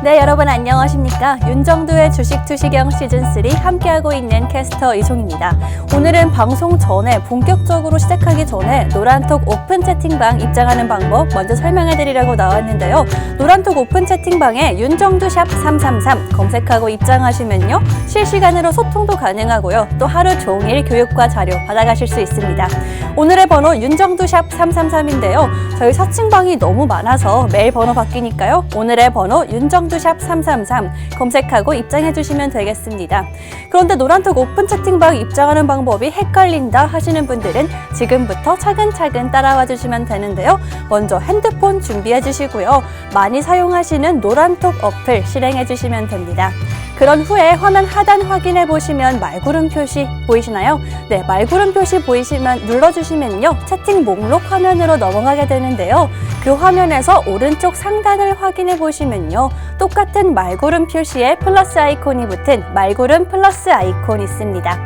네, 여러분 안녕하십니까? 윤정두의 주식 투시경 시즌3 함께하고 있는 캐스터 이송입니다. 오늘은 방송 전에 본격적으로 시작하기 전에 노란톡 오픈 채팅방 입장하는 방법 먼저 설명해드리려고 나왔는데요. 노란톡 오픈 채팅방에 윤정두 샵 333 검색하고 입장하시면요. 실시간으로 소통도 가능하고요. 또 하루 종일 교육과 자료 받아가실 수 있습니다. 오늘의 번호 윤정두 샵 333인데요. 저희 서칭방이 너무 많아서 매일 번호 바뀌니까요. 오늘의 번호 윤정두 샵 333 검색하고 입장해 주시면 되겠습니다. 그런데 노란톡 오픈 채팅방 입장하는 방법이 헷갈린다 하시는 분들은 지금부터 차근차근 따라와 주시면 되는데요. 먼저 핸드폰 준비해 주시고요. 많이 사용하시는 노란톡 어플 실행해 주시면 됩니다. 그런 후에 화면 하단 확인해 보시면 말구름 표시 보이시나요? 네, 말구름 표시 보이시면 눌러주시면요. 채팅 목록 화면으로 넘어가게 되는데요. 그 화면에서 오른쪽 상단을 확인해 보시면요. 똑같은 말구름 표시에 플러스 아이콘이 붙은 말구름 플러스 아이콘 있습니다.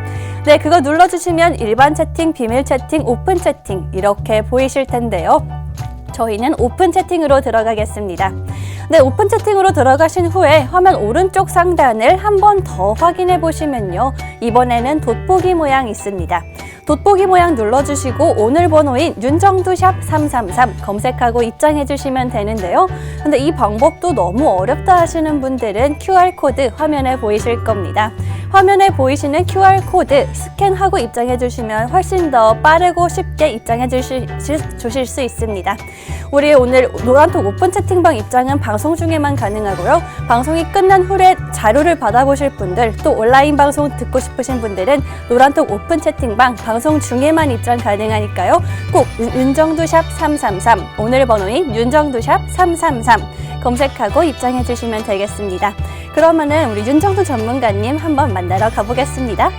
네, 그거 눌러주시면 일반 채팅, 비밀 채팅, 오픈 채팅 이렇게 보이실 텐데요. 저희는 오픈 채팅으로 들어가겠습니다. 네, 오픈 채팅으로 들어가신 후에 화면 오른쪽 상단을 한 번 더 확인해 보시면요. 이번에는 돋보기 모양 있습니다. 돋보기 모양 눌러주시고 오늘 번호인 윤정두 샵 333 검색하고 입장해 주시면 되는데요. 근데 이 방법도 너무 어렵다 하시는 분들은 QR코드 화면에 보이실 겁니다. 화면에 보이시는 QR코드 스캔하고 입장해 주시면 훨씬 더 빠르고 쉽게 입장해 주실 수 있습니다. 우리 오늘 노란톡 오픈 채팅방 입장은 방송 중에만 가능하고요. 방송이 끝난 후에 자료를 받아보실 분들 또 온라인 방송 듣고 싶으신 분들은 노란톡 오픈 채팅방 방송 중에만 입장 가능하니까요. 꼭 윤정두 샵 333 오늘 번호인 윤정두 샵 333 검색하고 입장해 주시면 되겠습니다. 그러면은 우리 윤정두 전문가님 한번 만나러 가보겠습니다.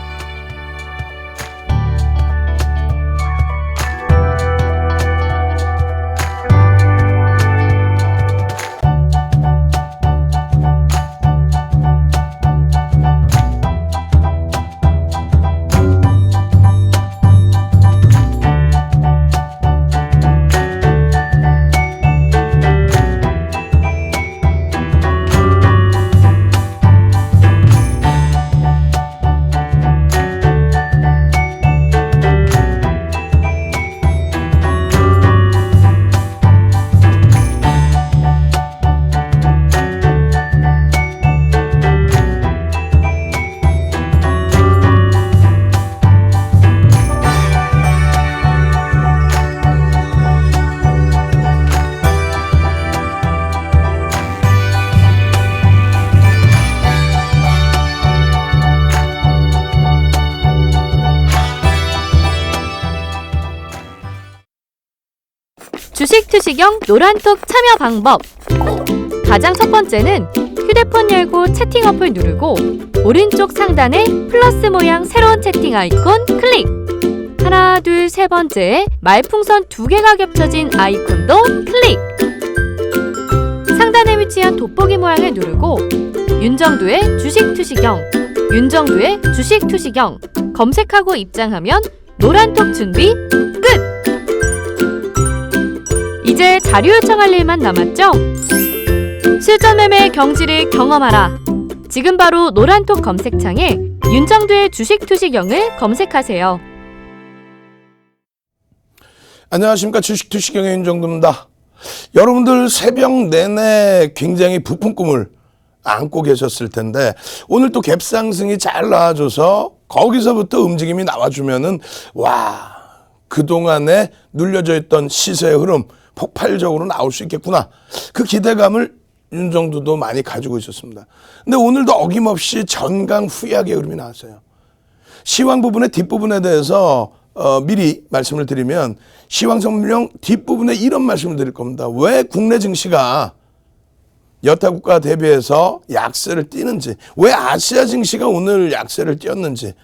주식 투시경 노란톡 참여 방법. 가장 첫 번째는 휴대폰 열고 채팅 어플 누르고 오른쪽 상단에 플러스 모양 새로운 채팅 아이콘 클릭. 하나, 둘, 세 번째에 말풍선 2개가 겹쳐진 아이콘도 클릭. 상단에 위치한 돋보기 모양을 누르고 윤정두의 주식 투시경, 윤정두의 주식 투시경 검색하고 입장하면 노란톡 준비 끝! 이제 자료 요청할 일만 남았죠? 실전 매매 경지를 경험하라. 지금 바로 노란톡 검색창에 윤정두의 주식 투시경을 검색하세요. 안녕하십니까. 주식 투시경의 윤정두입니다. 여러분들 새벽 내내 굉장히 부푼 꿈을 안고 계셨을 텐데 오늘 또 갭상승이 잘 나와줘서 거기서부터 움직임이 나와주면은 와, 그동안에 눌려져 있던 시세의 흐름 폭발적으로 나올 수 있겠구나. 그 기대감을 윤정두도 많이 가지고 있었습니다. 근데 오늘도 어김없이 전강 후약의 흐름이 나왔어요. 시황 부분의 뒷부분에 대해서 미리 말씀을 드리면 시황선물용 뒷부분에 이런 말씀을 드릴 겁니다. 왜 국내 증시가 여타 국가 대비해서 약세를 띄는지, 왜 아시아 증시가 오늘 약세를 띄었는지,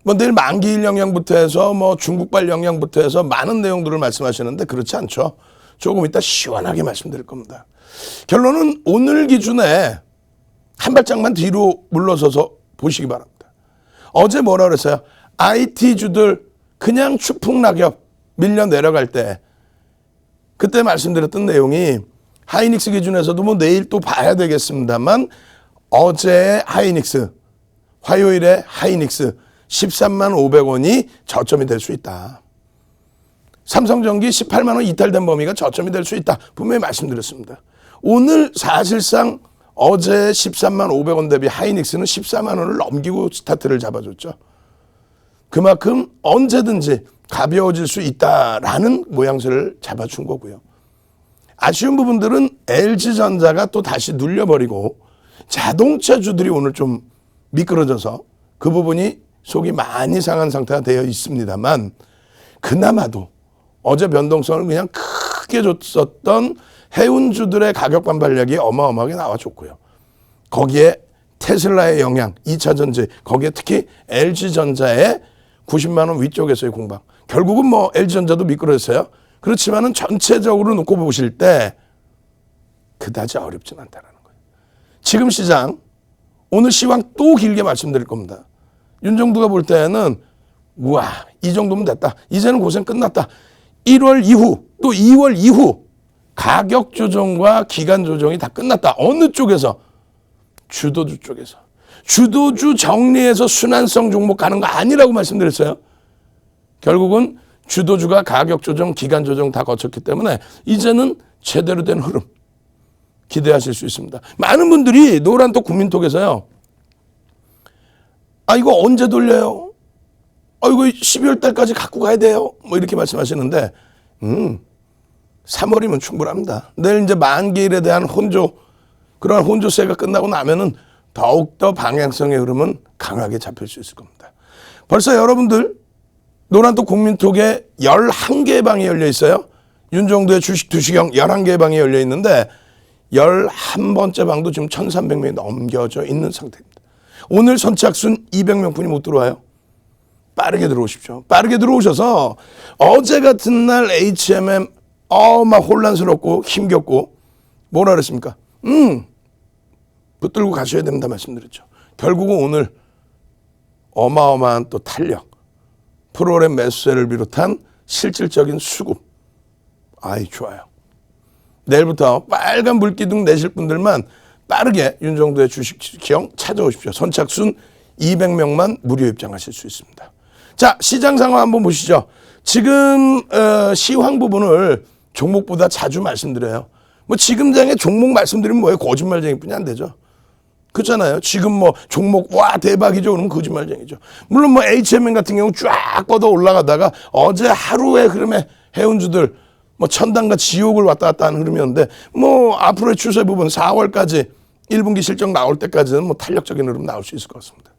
뭐 내일 만기일 영향부터 해서 뭐 중국발 영향부터 해서 많은 내용들을 말씀하시는데 그렇지 않죠. 조금 이따 시원하게 말씀드릴 겁니다. 결론은 오늘 기준에 한 발짝만 뒤로 물러서서 보시기 바랍니다. 어제 뭐라 그랬어요? IT주들 그냥 추풍낙엽 밀려 내려갈 때 그때 말씀드렸던 내용이 하이닉스 기준에서도 뭐 내일 또 봐야 되겠습니다만 어제 하이닉스, 화요일에 하이닉스 13만 500원이 저점이 될 수 있다. 삼성전기 18만 원 이탈된 범위가 저점이 될 수 있다. 분명히 말씀드렸습니다. 오늘 사실상 어제 13만 500원 대비 하이닉스는 14만 원을 넘기고 스타트를 잡아줬죠. 그만큼 언제든지 가벼워질 수 있다라는 모양새를 잡아준 거고요. 아쉬운 부분들은 LG전자가 또 다시 눌려버리고 자동차주들이 오늘 좀 미끄러져서 그 부분이 속이 많이 상한 상태가 되어 있습니다만 그나마도 어제 변동성을 그냥 크게 줬었던 해운주들의 가격 반발력이 어마어마하게 나와줬고요. 거기에 테슬라의 영향, 2차 전지, 거기에 특히 LG전자의 90만 원 위쪽에서의 공방. 결국은 뭐 LG전자도 미끄러졌어요. 그렇지만은 전체적으로 놓고 보실 때 그다지 어렵진 않다는 거예요. 지금 시장 오늘 시황 또 길게 말씀드릴 겁니다. 윤정두가 볼 때는 우와 이 정도면 됐다. 이제는 고생 끝났다. 1월 이후 또 2월 이후 가격 조정과 기간 조정이 다 끝났다. 어느 쪽에서? 주도주 쪽에서. 주도주 정리해서 순환성 종목 가는 거 아니라고 말씀드렸어요. 결국은 주도주가 가격 조정, 기간 조정 다 거쳤기 때문에 이제는 제대로 된 흐름 기대하실 수 있습니다. 많은 분들이 노란톡 국민톡에서요. 아 이거 언제 돌려요? 아 이거 12월 달까지 갖고 가야 돼요? 뭐 이렇게 말씀하시는데 3월이면 충분합니다. 내일 이제 만기일에 대한 혼조, 그러한 혼조세가 끝나고 나면은 더욱더 방향성의 흐름은 강하게 잡힐 수 있을 겁니다. 벌써 여러분들 노란톡 국민톡에 11개의 방이 열려 있어요. 윤정두의 주식 투시경 11개의 방이 열려 있는데 11번째 방도 지금 1,300명이 넘겨져 있는 상태입니다. 오늘 선착순 200명 분이 못 들어와요. 빠르게 들어오십시오. 빠르게 들어오셔서 어제 같은 날 HMM 막 혼란스럽고 힘겹고 뭐라 그랬습니까? 붙들고 가셔야 된다 말씀드렸죠. 결국은 오늘 어마어마한 또 탄력, 프로그램 매수세를 비롯한 실질적인 수급. 아이 좋아요. 내일부터 빨간 불기둥 내실 분들만 빠르게 윤정두의 주식시경 찾아오십시오. 선착순 200명만 무료 입장하실 수 있습니다. 자, 시장 상황 한번 보시죠. 지금 시황 부분을 종목보다 자주 말씀드려요. 뭐 지금 장에 종목 말씀드리면 뭐예요? 거짓말쟁이뿐이 안 되죠. 그렇잖아요. 지금 뭐 종목 와 대박이죠. 그러면 거짓말쟁이죠. 물론 뭐 HMM 같은 경우 쫙 뻗어 올라가다가 어제 하루의 흐름에 해운주들 뭐 천당과 지옥을 왔다 갔다 하는 흐름이었는데 뭐 앞으로의 추세 부분 4월까지 1분기 실적 나올 때까지는 뭐 탄력적인 흐름 나올 수 있을 것 같습니다.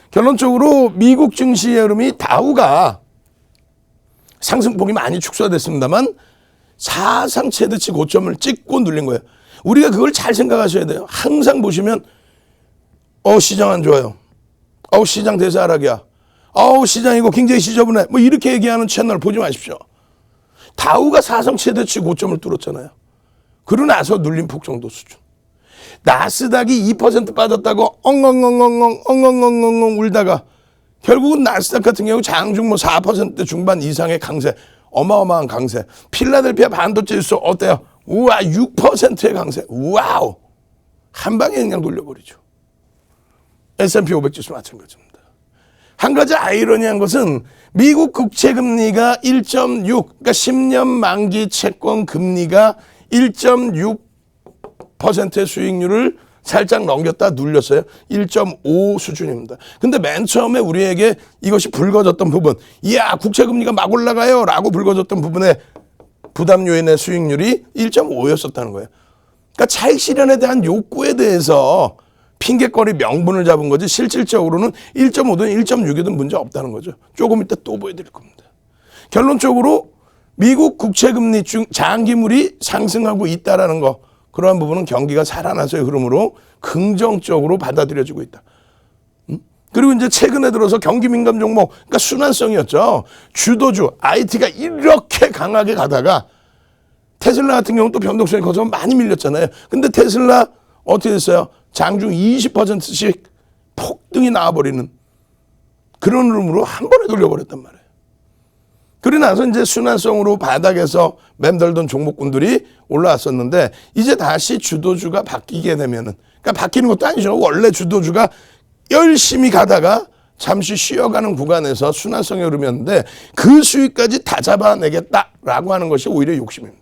결론적으로 미국 증시의 흐름이 다우가 상승폭이 많이 축소됐습니다만 사상 최대치 고점을 찍고 눌린 거예요. 우리가 그걸 잘 생각하셔야 돼요. 항상 보시면 시장 안 좋아요. 시장 대세 하락이야. 시장 이거 굉장히 지저분해. 뭐 이렇게 얘기하는 채널 보지 마십시오. 다우가 사상 최대치 고점을 뚫었잖아요. 그러고 나서 눌린 폭 정도 수준. 나스닥이 2% 빠졌다고 엉엉엉엉엉 울다가 결국은 나스닥 같은 경우 장중 뭐 4% 중반 이상의 강세, 어마어마한 강세. 필라델피아 반도체 지수 어때요? 우와 6%의 강세. 와우. 한 방에 그냥 돌려버리죠. S&P 500 지수 마찬가지입니다. 한 가지 아이러니한 것은 미국 국채금리가 1.6, 그러니까 10년 만기 채권 금리가 1.6%의 수익률을 살짝 넘겼다 눌렸어요. 1.5 수준입니다. 근데 맨 처음에 우리에게 이것이 불거졌던 부분, 이야 국채금리가 막 올라가요 라고 불거졌던 부분에 부담 요인의 수익률이 1.5였었다는 거예요. 그러니까 차익 실현에 대한 욕구에 대해서 핑계거리 명분을 잡은 거지 실질적으로는 1.5든 1.6이든 문제 없다는 거죠. 조금 이따 또 보여드릴 겁니다. 결론적으로 미국 국채금리 중 장기물이 상승하고 있다는 거, 그러한 부분은 경기가 살아나서의 흐름으로 긍정적으로 받아들여지고 있다. 그리고 이제 최근에 들어서 경기 민감 종목, 그러니까 순환성이었죠. 주도주, IT가 이렇게 강하게 가다가 테슬라 같은 경우는 또 변동성이 커서 많이 밀렸잖아요. 근데 테슬라 어떻게 됐어요? 장중 20%씩 폭등이 나와버리는 그런 흐름으로 한 번에 돌려버렸단 말이에요. 그러고 나서 이제 순환성으로 바닥에서 맴돌던 종목군들이 올라왔었는데 이제 다시 주도주가 바뀌게 되면은, 그러니까 바뀌는 것도 아니죠. 원래 주도주가 열심히 가다가 잠시 쉬어가는 구간에서 순환성에 오르면데 그 수익까지 다 잡아내겠다라고 하는 것이 오히려 욕심입니다.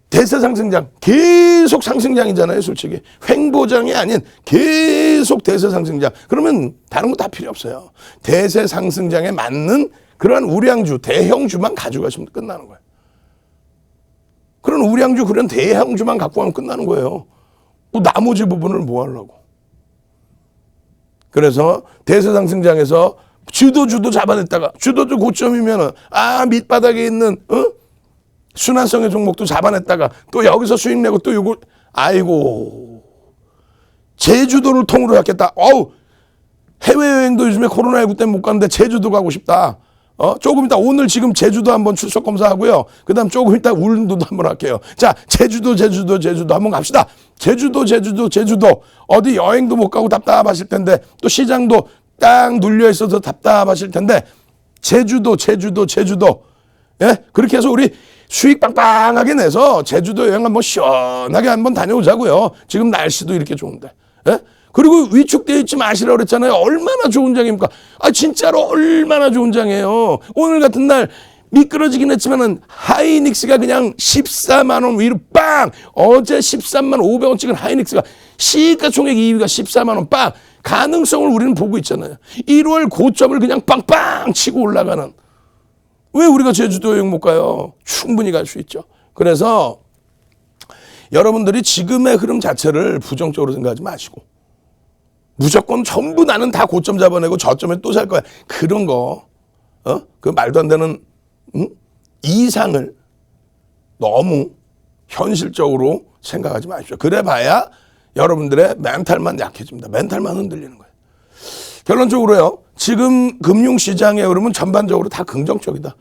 대세 상승장, 계속 상승장이잖아요, 솔직히. 횡보장이 아닌 계속 대세 상승장. 그러면 다른 거 다 필요 없어요. 대세 상승장에 맞는 그러한 우량주, 대형주만 가져가시면 끝나는 거예요. 그런 우량주, 그런 대형주만 갖고 가면 끝나는 거예요. 뭐 나머지 부분을 뭐 하려고. 그래서 대세 상승장에서 주도주도 잡아냈다가 주도주 고점이면은 밑바닥에 있는 순환성의 종목도 잡아냈다가 또 여기서 수익 내고 또 요거 아이고 제주도를 통으로 잡겠다. 해외여행도 요즘에 코로나19 때문에 못 가는데 제주도 가고 싶다. 조금 이따 오늘 지금 제주도 한번 출석 검사하고요. 그다음 조금 이따 울릉도도 한번 할게요. 자, 제주도 한번 갑시다. 제주도 어디 여행도 못 가고 답답하실 텐데 또 시장도 딱 눌려 있어서 답답하실 텐데 제주도 예? 그렇게 해서 우리 수익 빵빵하게 내서 제주도 여행 한번 시원하게 한번 다녀오자고요. 지금 날씨도 이렇게 좋은데. 예? 그리고 위축되어 있지 마시라고 그랬잖아요. 얼마나 좋은 장입니까? 진짜로 얼마나 좋은 장이에요. 오늘 같은 날 미끄러지긴 했지만은 하이닉스가 그냥 14만 원 위로 빵! 어제 13만 500원 찍은 하이닉스가 시가총액 2위가 14만 원 빵! 가능성을 우리는 보고 있잖아요. 1월 고점을 그냥 빵빵 치고 올라가는. 왜 우리가 제주도 여행 못 가요? 충분히 갈 수 있죠. 그래서 여러분들이 지금의 흐름 자체를 부정적으로 생각하지 마시고 무조건 전부 나는 다 고점 잡아내고 저점에 또 살 거야. 그런 거, 그 말도 안 되는, 이상을 너무 현실적으로 생각하지 마십시오. 그래 봐야 여러분들의 멘탈만 약해집니다. 멘탈만 흔들리는 거예요. 결론적으로요, 지금 금융시장의 흐름은 전반적으로 다 긍정적이다.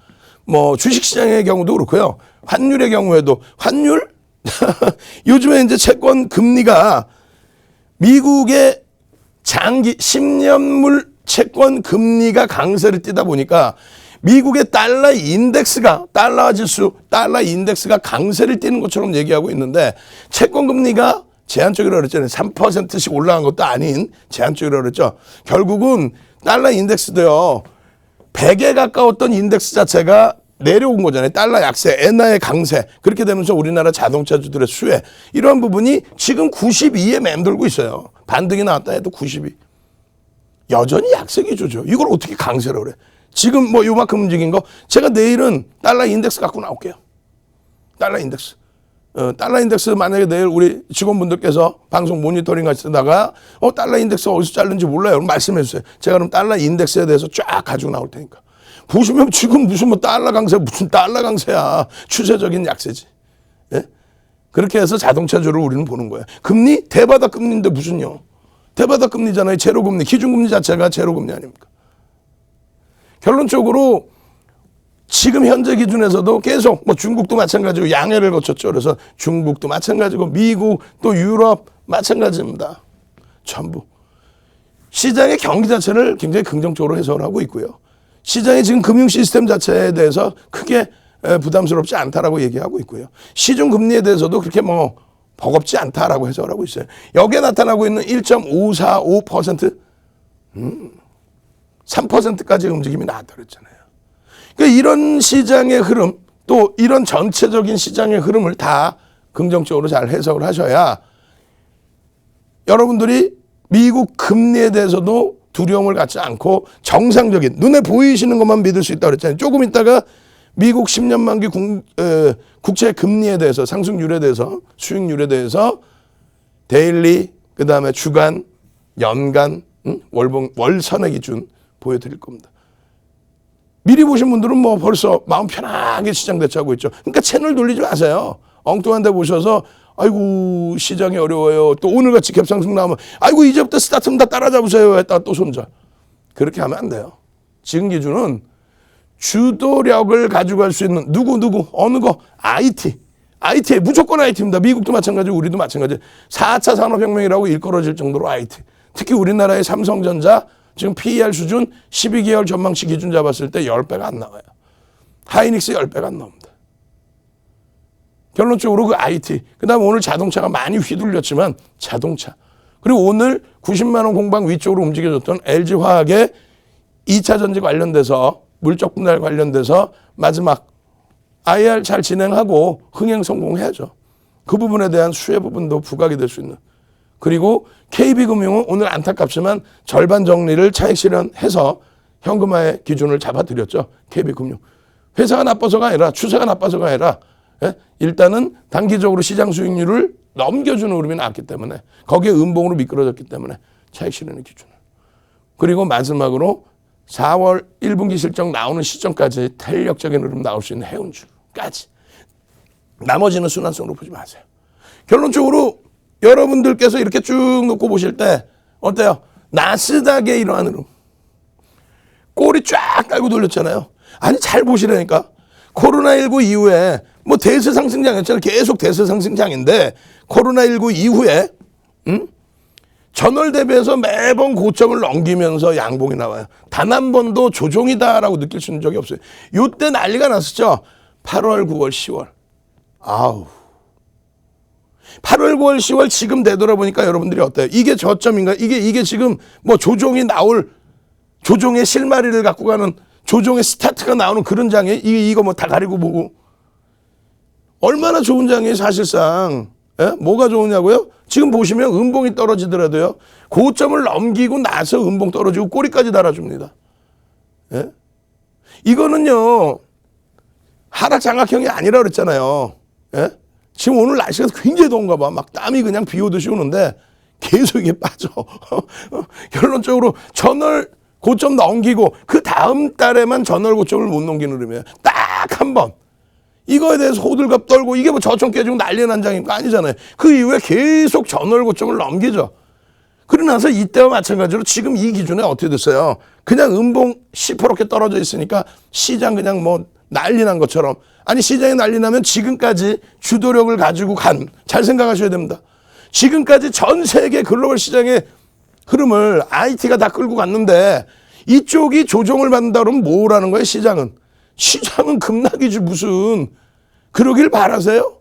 뭐, 주식시장의 경우도 그렇고요. 환율의 경우에도, 환율? 요즘에 이제 채권 금리가 미국의 장기 10년물 채권 금리가 강세를 띠다 보니까 미국의 달러 인덱스가 달러 지수, 달러 인덱스가 강세를 띠는 것처럼 얘기하고 있는데 채권 금리가 제한적이라고 그랬잖아요. 3%씩 올라간 것도 아닌 제한적이라고 그랬죠. 결국은 달러 인덱스도요. 100에 가까웠던 인덱스 자체가 내려온 거잖아요. 달러 약세, 엔화의 강세. 그렇게 되면서 우리나라 자동차주들의 수혜. 이러한 부분이 지금 92에 맴돌고 있어요. 반등이 나왔다 해도 92. 여전히 약세 기조죠. 이걸 어떻게 강세라고 그래. 지금 뭐 요만큼 움직인 거. 제가 내일은 달러 인덱스 갖고 나올게요. 달러 인덱스. 달러 인덱스 만약에 내일 우리 직원분들께서 방송 모니터링 하시다가 달러 인덱스 어디서 자른지 몰라요. 그럼 말씀해 주세요. 제가 그럼 달러 인덱스에 대해서 쫙 가지고 나올 테니까. 보시면 지금 무슨 뭐 달러 강세, 무슨 달러 강세야. 추세적인 약세지. 예? 그렇게 해서 자동차주를 우리는 보는 거예요. 금리? 대바닥 금리인데 무슨요? 대바닥 금리잖아요. 제로금리. 기준금리 자체가 제로금리 아닙니까? 결론적으로 지금 현재 기준에서도 계속 뭐 중국도 마찬가지고 양해를 거쳤죠. 그래서 중국도 마찬가지고 미국 또 유럽 마찬가지입니다. 전부. 시장의 경기 자체를 굉장히 긍정적으로 해석을 하고 있고요. 시장의 지금 금융 시스템 자체에 대해서 크게 부담스럽지 않다라고 얘기하고 있고요. 시중 금리에 대해서도 그렇게 뭐 버겁지 않다라고 해석을 하고 있어요. 여기에 나타나고 있는 1.545%, 3%까지 움직임이 나왔다 그랬잖아요. 그러니까 이런 시장의 흐름, 또 이런 전체적인 시장의 흐름을 다 긍정적으로 잘 해석을 하셔야 여러분들이 미국 금리에 대해서도 두려움을 갖지 않고 정상적인 눈에 보이시는 것만 믿을 수 있다고 그랬잖아요. 조금 있다가 미국 10년 만기 국채 금리에 대해서 상승률에 대해서 수익률에 대해서 데일리 그다음에 주간, 연간, 월 선의 기준 보여드릴 겁니다. 미리 보신 분들은 뭐 벌써 마음 편하게 시장 대처하고 있죠. 그러니까 채널 돌리지 마세요. 엉뚱한 데 보셔서 아이고 시장이 어려워요. 또 오늘같이 갭상승 나오면 아이고 이제부터 스타트면 다 따라잡으세요 했다가 또 손절. 그렇게 하면 안 돼요. 지금 기준은 주도력을 가지고 갈 수 있는 누구 어느 거 IT 무조건 IT입니다. 미국도 마찬가지고 우리도 마찬가지. 4차 산업혁명이라고 일컬어질 정도로 IT. 특히 우리나라의 삼성전자 지금 PER 수준 12개월 전망치 기준 잡았을 때 10배가 안 나와요. 하이닉스 10배가 안 나옵니다. 결론적으로 그 IT, 그 다음에 오늘 자동차가 많이 휘둘렸지만 자동차, 그리고 오늘 90만 원 공방 위쪽으로 움직여줬던 LG화학의 2차 전지 관련돼서 물적 분할 관련돼서 마지막 IR 잘 진행하고 흥행 성공해야죠. 그 부분에 대한 수혜 부분도 부각이 될 수 있는. 그리고 KB금융은 오늘 안타깝지만 절반 정리를 차익 실현해서 현금화의 기준을 잡아드렸죠. KB금융. 회사가 나빠서가 아니라 추세가 나빠서가 아니라 일단은 단기적으로 시장 수익률을 넘겨주는 흐름이 나왔기 때문에 거기에 음봉으로 미끄러졌기 때문에 차익 실현의 기준을. 그리고 마지막으로 4월 1분기 실적 나오는 시점까지 탄력적인 흐름 나올 수 있는 해운주까지. 나머지는 순환성으로 보지 마세요. 결론적으로 여러분들께서 이렇게 쭉 놓고 보실 때 어때요? 나스닥의 이러한 흐름. 꼬리 쫙 깔고 돌렸잖아요. 아니 잘 보시라니까. 코로나19 이후에 뭐 대세 상승장이었잖아요. 계속 대세 상승장인데 코로나19 이후에 전월 대비해서 매번 고점을 넘기면서 양봉이 나와요. 단 한 번도 조정이다라고 느낄 수 있는 적이 없어요. 요때 난리가 났었죠. 8월, 9월, 10월. 아우. 8월, 9월, 10월 지금 되돌아보니까 여러분들이 어때요? 이게 저점인가? 이게 지금 뭐 조정이 나올, 조정의 실마리를 갖고 가는, 조정의 스타트가 나오는 그런 장에 이거 뭐 다 가리고 보고. 얼마나 좋은 장이에요, 사실상. 예? 뭐가 좋으냐고요? 지금 보시면 음봉이 떨어지더라도요. 고점을 넘기고 나서 음봉 떨어지고 꼬리까지 달아줍니다. 예? 이거는요. 하락 장악형이 아니라 그랬잖아요. 예? 지금 오늘 날씨가 굉장히 더운가 봐. 막 땀이 그냥 비 오듯이 오는데 계속 이게 빠져. 결론적으로 전월 고점 넘기고 그 다음 달에만 전월 고점을 못 넘기는 흐름이에요. 딱 한 번. 이거에 대해서 호들갑 떨고 이게 뭐 저점 깨지고 난리 난 장입니까? 아니잖아요. 그 이후에 계속 전월 고점을 넘기죠. 그러고 나서 이때와 마찬가지로 지금 이 기준에 어떻게 됐어요? 그냥 음봉 시퍼렇게 떨어져 있으니까 시장 그냥 뭐 난리 난 것처럼. 아니 시장이 난리 나면 지금까지 주도력을 가지고 잘 생각하셔야 됩니다. 지금까지 전 세계 글로벌 시장의 흐름을 IT가 다 끌고 갔는데 이쪽이 조정을 받는다 그러면 뭐라는 거예요? 시장은 급락이지 무슨. 그러길 바라세요?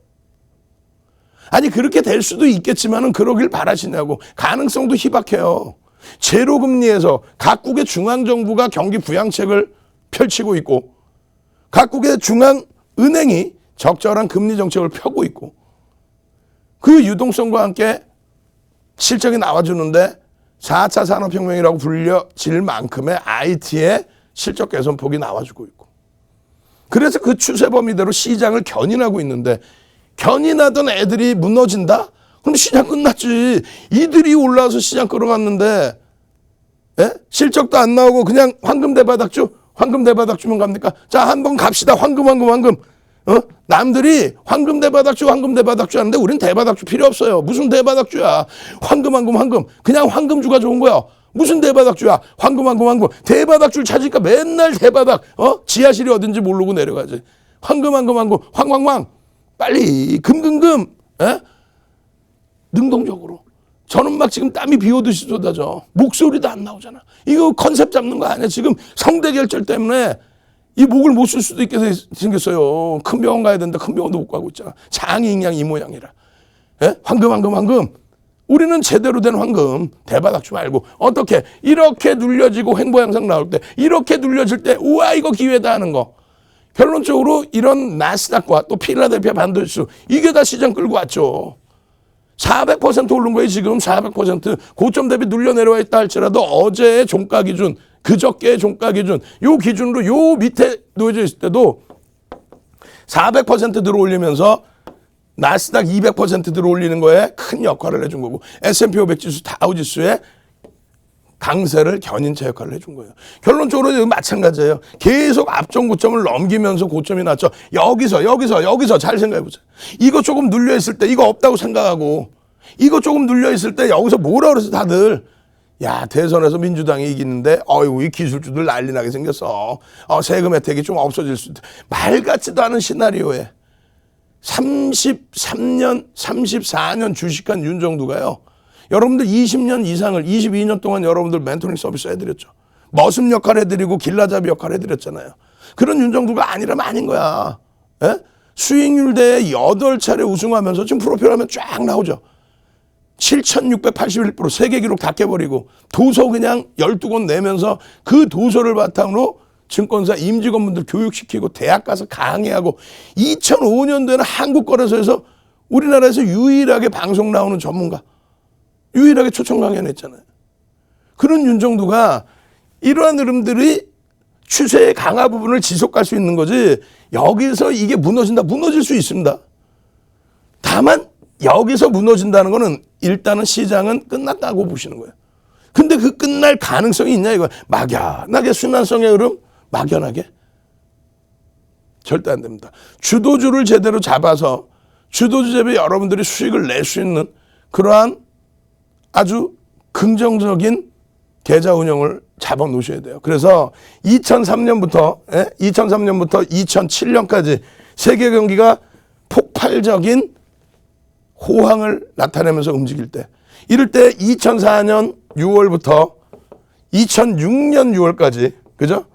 아니 그렇게 될 수도 있겠지만은 그러길 바라시냐고. 가능성도 희박해요. 제로금리에서 각국의 중앙정부가 경기 부양책을 펼치고 있고 각국의 중앙은행이 적절한 금리 정책을 펴고 있고 그 유동성과 함께 실적이 나와주는데 4차 산업혁명이라고 불려질 만큼의 IT의 실적 개선폭이 나와주고 있고 그래서 그 추세 범위대로 시장을 견인하고 있는데 견인하던 애들이 무너진다? 그럼 시장 끝났지. 이들이 올라와서 시장 끌어갔는데 예? 실적도 안 나오고 그냥 황금 대바닥주? 황금 대바닥주면 갑니까? 자, 한번 갑시다. 황금. 남들이 황금 대바닥주 하는데 우린 대바닥주 필요 없어요. 무슨 대바닥주야. 황금. 그냥 황금주가 좋은 거야. 무슨 대바닥주야. 황금. 대바닥주를 찾으니까 맨날 대바닥. 지하실이 어딘지 모르고 내려가지. 황금. 황. 빨리 금금금. 에? 능동적으로. 저는 막 지금 땀이 비 오듯이 쏟아져. 목소리도 안 나오잖아. 이거 컨셉 잡는 거 아니야. 지금 성대결절 때문에 이 목을 못 쓸 수도 있게 생겼어요. 큰 병원 가야 되는데 큰 병원도 못 가고 있잖아. 장이 그냥 이 모양이라. 에? 황금. 우리는 제대로 된 황금. 대바닥주 말고 어떻게 이렇게 눌려지고 횡보 양상 나올 때 이렇게 눌려질 때 우와 이거 기회다 하는 거. 결론적으로 이런 나스닥과 또 필라델피아 반도체수 이게 다 시장 끌고 왔죠. 400% 오른 거예요 지금. 400% 고점 대비 눌려 내려와 있다 할지라도 어제의 종가 기준 그저께의 종가 기준 요 기준으로 요 밑에 놓여져 있을 때도 400% 들어올리면서 나스닥 200% 들어올리는 거에 큰 역할을 해준 거고 S&P 500 지수 다우지수의 강세를 견인차 역할을 해준 거예요. 결론적으로 마찬가지예요. 계속 앞전 고점을 넘기면서 고점이 났죠. 여기서 잘 생각해보세요. 이거 조금 눌려있을 때 이거 없다고 생각하고 이거 조금 눌려있을 때 여기서 뭐라 그래서 다들 야 대선에서 민주당이 이기는데 이 기술주들 난리 나게 생겼어. 세금 혜택이 좀 없어질 수 있다. 말 같지도 않은 시나리오에 33년 34년 주식한 윤정두가요. 여러분들 20년 이상을 22년 동안 여러분들 멘토링 서비스 해드렸죠. 머슴 역할 해드리고 길라잡이 역할 해드렸잖아요. 그런 윤정두가 아니라면 아닌 거야. 예? 수익률 대회 8차례 우승하면서 지금 프로필 하면 쫙 나오죠. 7,681% 세계 기록 다 깨버리고 도서 그냥 12권 내면서 그 도서를 바탕으로 증권사 임직원분들 교육시키고 대학 가서 강의하고 2005년도에는 한국거래소에서 우리나라에서 유일하게 방송 나오는 전문가, 유일하게 초청 강연했잖아요. 그런 윤정두가 이러한 흐름들이 추세의 강화 부분을 지속할 수 있는 거지, 여기서 이게 무너진다, 무너질 수 있습니다. 다만 여기서 무너진다는 거는 일단은 시장은 끝났다고 보시는 거예요. 근데 그 끝날 가능성이 있냐 이거. 막연하게 순환성의 흐름, 막연하게 절대 안 됩니다. 주도주를 제대로 잡아서 주도주 잡에 여러분들이 수익을 낼 수 있는 그러한 아주 긍정적인 계좌 운영을 잡아 놓으셔야 돼요. 그래서 2003년부터 2007년까지 세계 경기가 폭발적인 호황을 나타내면서 움직일 때, 이럴 때 2004년 6월부터 2006년 6월까지, 그죠?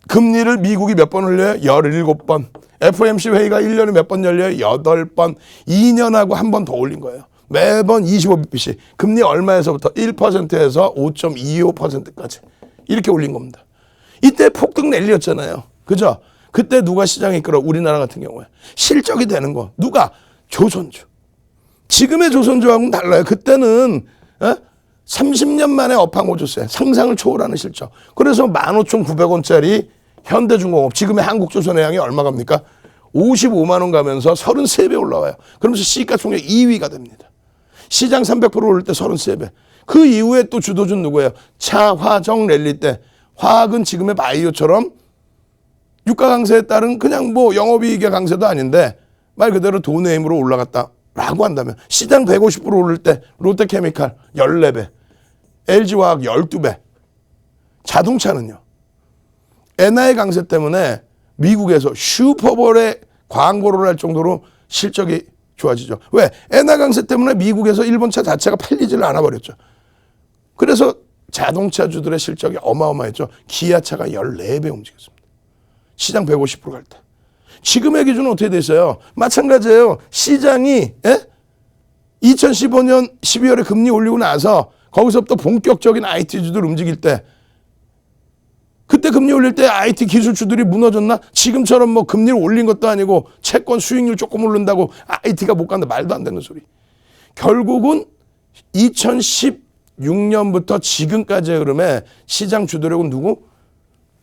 금리를 미국이 몇 번 올려요? 17번. FOMC 회의가 1년에 몇 번 열려요? 8번. 2년하고 한 번 더 올린 거예요. 매번 25bp씩. 금리 얼마에서부터? 1%에서 5.25%까지. 이렇게 올린 겁니다. 이때 폭등 랠리였잖아요. 그죠? 그때 누가 시장에 이끌어? 우리나라 같은 경우에. 실적이 되는 거. 누가? 조선주. 지금의 조선주하고는 달라요. 그때는 30년 만에 업황오조세, 상상을 초월하는 실적. 그래서 15,900원짜리 현대중공업, 지금의 한국조선해양이 얼마 갑니까? 55만 원 가면서 33배 올라와요. 그러면서 시가총액 2위가 됩니다. 시장 300% 오를 때 33배. 그 이후에 또 주도주는 누구예요? 차화정 랠리 때. 화학은 지금의 바이오처럼 유가 강세에 따른 그냥 뭐 영업이익의 강세도 아닌데 말 그대로 돈의 힘으로 올라갔다라고 한다면, 시장 150% 오를 때 롯데케미칼 14배, LG화학 12배. 자동차는요, 엔화의 강세 때문에 미국에서 슈퍼볼에 광고를 할 정도로 실적이 좋아지죠. 왜? 엔화 강세 때문에 미국에서 일본차 자체가 팔리지를 않아 버렸죠. 그래서 자동차주들의 실적이 어마어마했죠. 기아차가 14배 움직였습니다. 시장 150% 갈 때. 지금의 기준은 어떻게 돼 있어요? 마찬가지예요. 시장이 2015년 12월에 금리 올리고 나서 거기서부터 본격적인 IT주들 움직일 때, 그때 금리 올릴 때 IT 기술주들이 무너졌나? 지금처럼 뭐 금리를 올린 것도 아니고 채권 수익률 조금 오른다고 IT가 못 간다. 말도 안 되는 소리. 결국은 2016년부터 지금까지의 흐름에 시장 주도력은 누구?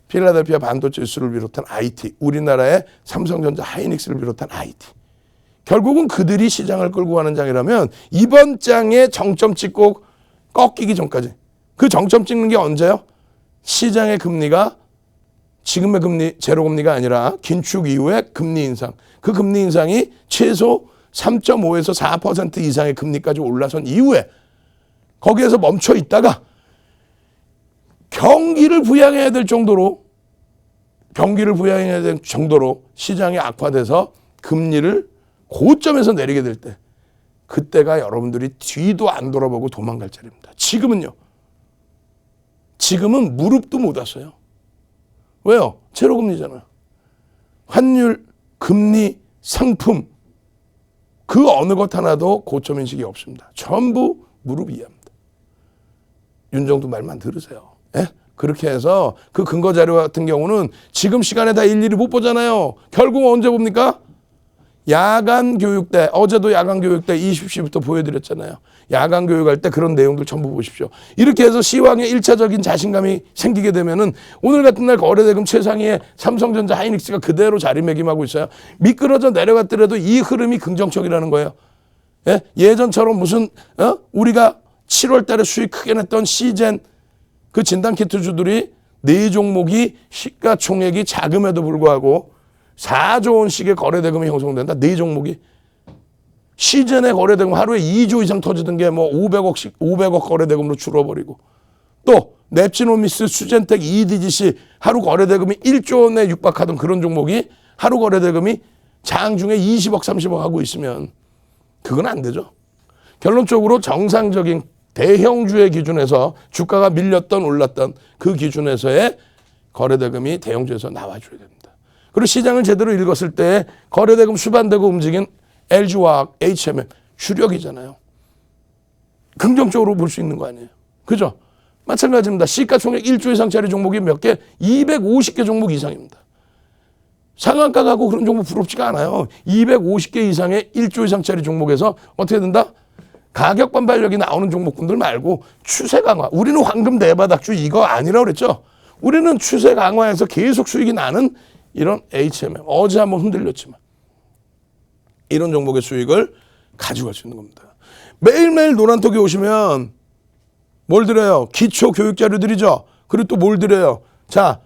필라델피아 반도체 지수를 비롯한 IT, 우리나라의 삼성전자 하이닉스를 비롯한 IT. 결국은 그들이 시장을 끌고 가는 장이라면 이번 장에 정점 찍고 꺾이기 전까지, 그 정점 찍는 게 언제요? 시장의 금리가 지금의 금리, 제로금리가 아니라 긴축 이후에 금리 인상. 그 금리 인상이 최소 3.5에서 4% 이상의 금리까지 올라선 이후에 거기에서 멈춰 있다가 경기를 부양해야 될 정도로 시장이 악화돼서 금리를 고점에서 내리게 될 때, 그때가 여러분들이 뒤도 안 돌아보고 도망갈 자리입니다. 지금은요. 지금은 무릎도 못 왔어요. 왜요? 제로금리잖아요. 환율, 금리, 상품, 그 어느 것 하나도 고점 인식이 없습니다. 전부 무릎 이하입니다. 윤정두 말만 들으세요. 예? 그렇게 해서 그 근거 자료 같은 경우는 지금 시간에 다 일일이 못 보잖아요. 결국 언제 봅니까? 야간 교육 때, 어제도 야간 교육 때 20시부터 보여드렸잖아요. 야간 교육할 때 그런 내용들 전부 보십시오. 이렇게 해서 시황에 1차적인 자신감이 생기게 되면은 오늘 같은 날 거래대금 최상위에 삼성전자 하이닉스가 그대로 자리매김하고 있어요. 미끄러져 내려갔더라도 이 흐름이 긍정적이라는 거예요. 예? 예전처럼 무슨 우리가 7월 달에 수익 크게 냈던 시젠 그 진단키트 주들이 4종목이 시가총액이 작음에도 불구하고 4조 원씩의 거래대금이 형성된다. 4종목이. 시즌의 거래대금 하루에 2조 이상 터지던 게 뭐 500억 거래대금으로 줄어버리고, 또 넵시노미스, 수젠텍, EDGC 하루 거래대금이 1조 원에 육박하던 그런 종목이 하루 거래대금이 장 중에 20억, 30억 하고 있으면 그건 안 되죠. 결론적으로 정상적인 대형주의 기준에서 주가가 밀렸던 올랐던 그 기준에서의 거래대금이 대형주에서 나와줘야 됩니다. 그리고 시장을 제대로 읽었을 때 거래대금 수반되고 움직인 LG화학, HMM 주력이잖아요. 긍정적으로 볼 수 있는 거 아니에요. 그죠? 마찬가지입니다. 시가총액 1조 이상짜리 종목이 몇 개? 250개 종목 이상입니다. 상한가 가고 그런 종목 부럽지가 않아요. 250개 이상의 1조 이상짜리 종목에서 어떻게 된다? 가격 반발력이 나오는 종목군들 말고 추세 강화. 우리는 황금 대바닥주 이거 아니라고 그랬죠. 우리는 추세 강화에서 계속 수익이 나는 이런 HMM. 어제 한번 흔들렸지만 이런 종목의 수익을 가져갈 수 있는 겁니다. 매일매일 노란톡에 오시면 뭘 드려요? 기초 교육 자료들이죠. 그리고 또 뭘 드려요? 자,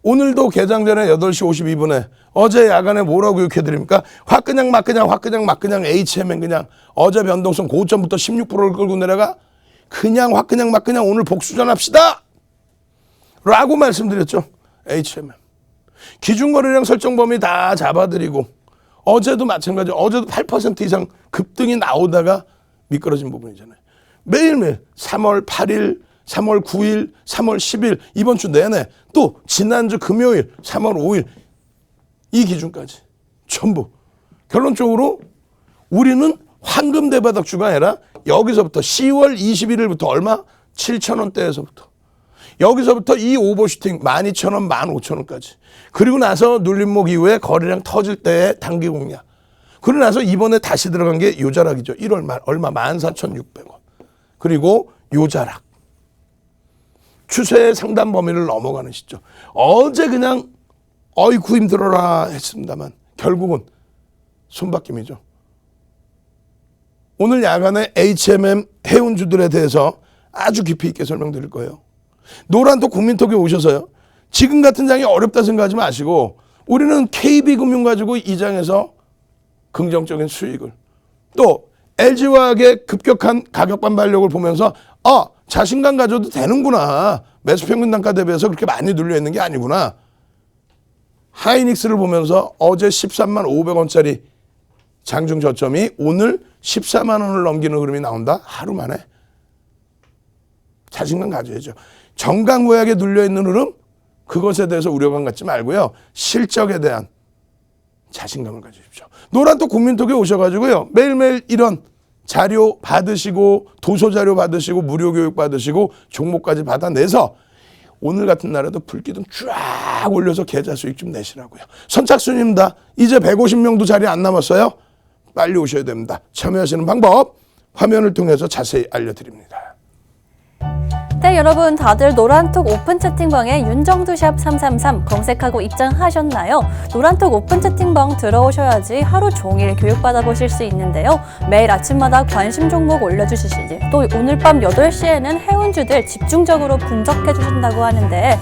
오늘도 개장 전에 8시 52분에 어제 야간에 뭐라고 교육해드립니까? 화끈냥 막그냥 HMM 그냥 어제 변동성 고점부터 16%를 끌고 내려가 그냥 화끈냥 막그냥 오늘 복수전합시다 라고 말씀드렸죠. HMM 기준거래량 설정 범위 다 잡아드리고 어제도 마찬가지 어제도 8% 이상 급등이 나오다가 미끄러진 부분이잖아요. 매일매일 3월 8일 3월 9일, 3월 10일 이번 주 내내 또 지난주 금요일 3월 5일 이 기준까지 전부 결론적으로 우리는 황금 대바닥주가 아니라 여기서부터 10월 21일부터 얼마? 7,000원대에서부터 여기서부터 이 오버슈팅 12,000원, 15,000원까지 그리고 나서 눌림목 이후에 거래량 터질 때의 단기 공략 그러고 나서 이번에 다시 들어간 게 요자락이죠. 1월 말 얼마? 14,600원 그리고 요자락 추세의 상단 범위를 넘어가는 시점. 어제 그냥 어이구 힘들어라 했습니다만 결국은 손바뀜이죠. 오늘 야간에 HMM 해운주들에 대해서 아주 깊이 있게 설명드릴 거예요. 노란톡 국민톡에 오셔서요. 지금 같은 장이 어렵다 생각하지 마시고 우리는 KB금융 가지고 이 장에서 긍정적인 수익을 또 LG화학의 급격한 가격 반발력을 보면서 자신감 가져도 되는구나. 매수평균 단가 대비해서 그렇게 많이 눌려 있는 게 아니구나. 하이닉스를 보면서 어제 13만 500원짜리 장중 저점이 오늘 14만 원을 넘기는 흐름이 나온다. 하루 만에. 자신감 가져야죠. 정강보약에 눌려 있는 흐름 그것에 대해서 우려감 갖지 말고요. 실적에 대한 자신감을 가지십시오. 노란톡 국민톡에 오셔가지고요. 매일매일 이런 자료 받으시고 도서 자료 받으시고 무료 교육 받으시고 종목까지 받아내서 오늘 같은 날에도 불기둥 쫙 올려서 계좌 수익 좀 내시라고요. 선착순입니다. 이제 150명도 자리 안 남았어요. 빨리 오셔야 됩니다. 참여하시는 방법 화면을 통해서 자세히 알려드립니다. 네, 여러분 다들 노란톡 오픈 채팅방에 윤정두샵 333 검색하고 입장하셨나요? 노란톡 오픈 채팅방 들어오셔야지 하루 종일 교육받아 보실 수 있는데요. 매일 아침마다 관심 종목 올려주시지 또 오늘 밤 8시에는 해운주들 집중적으로 분석해 주신다고 하는데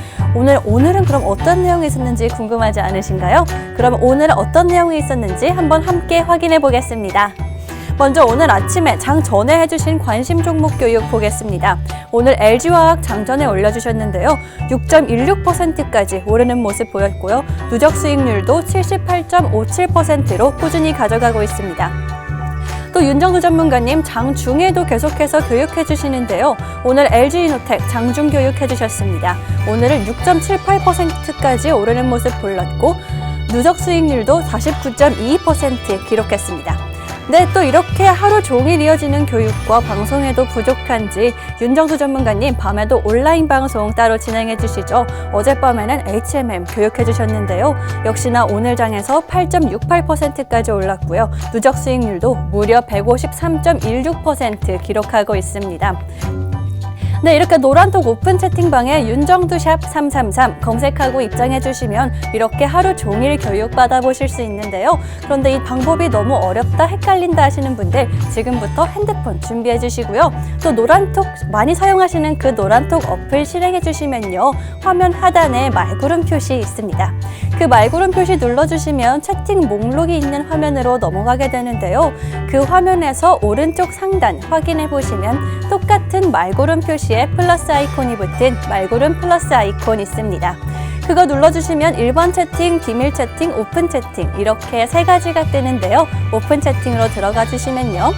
오늘은 그럼 어떤 내용이 있었는지 궁금하지 않으신가요? 그럼 오늘은 어떤 내용이 있었는지 한번 함께 확인해 보겠습니다. 먼저 오늘 아침에 장 전에 해주신 관심 종목 교육 보겠습니다. 오늘 LG화학 장전에 올려주셨는데요. 6.16%까지 오르는 모습 보였고요. 누적 수익률도 78.57%로 꾸준히 가져가고 있습니다. 또 윤정두 전문가님 장중에도 계속해서 교육해 주시는데요. 오늘 LG이노텍 장중 교육해 주셨습니다. 오늘은 6.78%까지 오르는 모습 보였고 누적 수익률도 49.22% 기록했습니다. 네, 또 이렇게 하루 종일 이어지는 교육과 방송에도 부족한지 윤정수 전문가님 밤에도 온라인 방송 따로 진행해 주시죠. 어젯밤에는 HMM 교육해 주셨는데요. 역시나 오늘 장에서 8.68%까지 올랐고요. 누적 수익률도 무려 153.16% 기록하고 있습니다. 네, 이렇게 노란톡 오픈 채팅방에 윤정두샵 333 검색하고 입장해 주시면 이렇게 하루 종일 교육 받아보실 수 있는데요. 그런데 이 방법이 너무 어렵다, 헷갈린다 하시는 분들 지금부터 핸드폰 준비해 주시고요. 또 노란톡 많이 사용하시는 그 노란톡 어플 실행해 주시면요. 화면 하단에 말구름 표시 있습니다. 그 말구름 표시 눌러주시면 채팅 목록이 있는 화면으로 넘어가게 되는데요. 그 화면에서 오른쪽 상단 확인해 보시면 똑같은 말구름 표시에 플러스 아이콘이 붙은 말구름 플러스 아이콘 있습니다. 그거 눌러주시면 1번 채팅, 기밀 채팅, 오픈 채팅 이렇게 세 가지가 뜨는데요. 오픈 채팅으로 들어가 주시면요.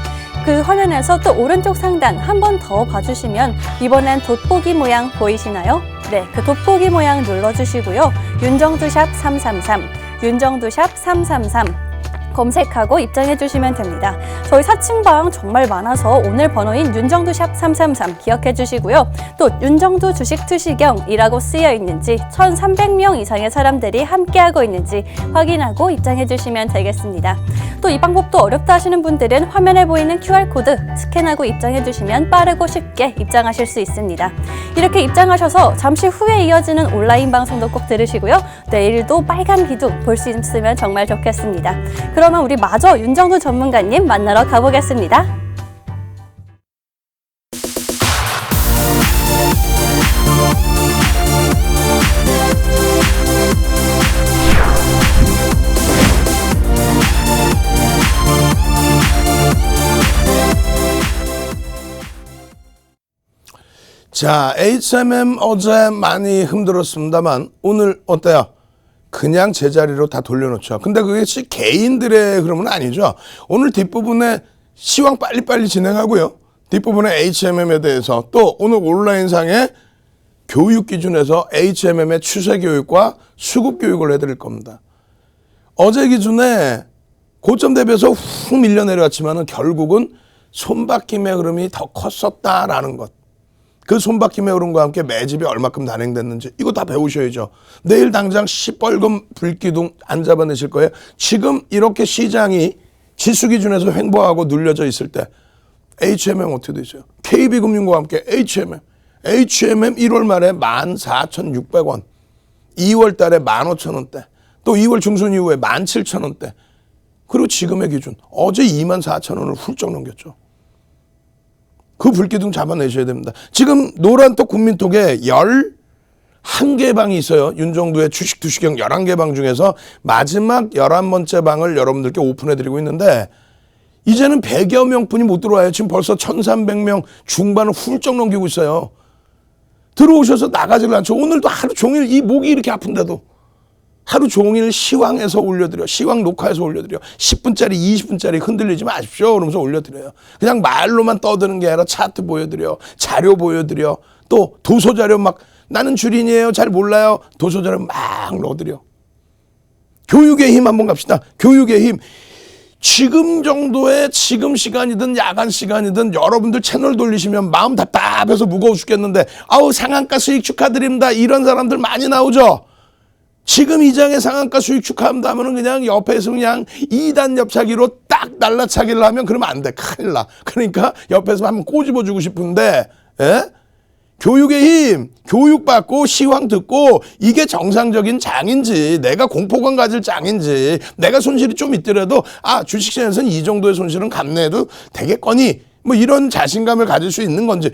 그 화면에서 또 오른쪽 상단 한 번 더 봐주시면 이번엔 돋보기 모양 보이시나요? 네, 그 돋보기 모양 눌러주시고요. 윤정두샵 333, 윤정두샵 333 검색하고 입장해 주시면 됩니다. 저희 4층 방 정말 많아서 오늘 번호인 윤정두샵 333 기억해 주시고요. 또 윤정두 주식 투시경이라고 쓰여 있는지 1,300명 이상의 사람들이 함께하고 있는지 확인하고 입장해 주시면 되겠습니다. 또 이 방법도 어렵다 하시는 분들은 화면에 보이는 QR코드 스캔하고 입장해 주시면 빠르고 쉽게 입장하실 수 있습니다. 이렇게 입장하셔서 잠시 후에 이어지는 온라인 방송도 꼭 들으시고요. 내일도 빨간 비도 볼 수 있으면 정말 좋겠습니다. 그러면 우리 마저 윤정두 전문가님 만나러 가보겠습니다. 자, HMM 어제 많이 힘들었습니다만 오늘 어때요? 그냥 제자리로 다 돌려놓죠. 근데 그게 개인들의 그러면 아니죠. 오늘 뒷부분에 시황 빨리빨리 진행하고요. 뒷부분에 HMM에 대해서 또 오늘 온라인상에 교육 기준에서 HMM의 추세 교육과 수급 교육을 해드릴 겁니다. 어제 기준에 고점 대비해서 훅 밀려 내려왔지만은 결국은 손바뀜의 흐름이 더 컸었다라는 것. 그 손바뀜의 흐름과 함께 매집이 얼마큼 단행됐는지 이거 다 배우셔야죠. 내일 당장 시뻘건 불기둥 안 잡아내실 거예요. 지금 이렇게 시장이 지수 기준에서 횡보하고 눌려져 있을 때 HMM 어떻게 되죠? KB금융과 함께 HMM 1월 말에 14,600원, 2월 달에 15,000원대, 또 2월 중순 이후에 17,000원대, 그리고 지금의 기준 어제 24,000원을 훌쩍 넘겼죠. 그 불기둥 잡아내셔야 됩니다. 지금 노란톡 국민톡에 11개 방이 있어요. 윤정두의 주식 투시경 11개 방 중에서 마지막 11번째 방을 여러분들께 오픈해드리고 있는데 이제는 100여 명뿐이 못 들어와요. 지금 벌써 1,300명 중반을 훌쩍 넘기고 있어요. 들어오셔서 나가지를 않죠. 오늘도 하루 종일 이 목이 이렇게 아픈데도 하루 종일 시황에서 올려드려. 시황 녹화해서 올려드려. 10분짜리 20분짜리 흔들리지 마십시오. 그러면서 올려드려요. 그냥 말로만 떠드는 게 아니라 차트 보여드려. 자료 보여드려. 또 도서자료 막 나는 주린이에요. 잘 몰라요. 도서자료 막 넣어드려. 교육의 힘 한번 갑시다. 교육의 힘. 지금 정도의 지금 시간이든 야간 시간이든 여러분들 채널 돌리시면 마음 답답해서 무거워 죽겠는데 아우 상한가 수익 축하드립니다. 이런 사람들 많이 나오죠. 지금 이 장의 상한가 수익 축하합니다 하면은 그냥 옆에서 그냥 2단 옆차기로 딱 날라차기를 하면 그러면 안 돼. 큰일 나. 그러니까 옆에서 한번 꼬집어 주고 싶은데, 예? 교육의 힘, 교육받고 시황 듣고 이게 정상적인 장인지 내가 공포감 가질 장인지 내가 손실이 좀 있더라도 아, 주식시장에서는 이 정도의 손실은 감내해도 되겠거니 뭐 이런 자신감을 가질 수 있는 건지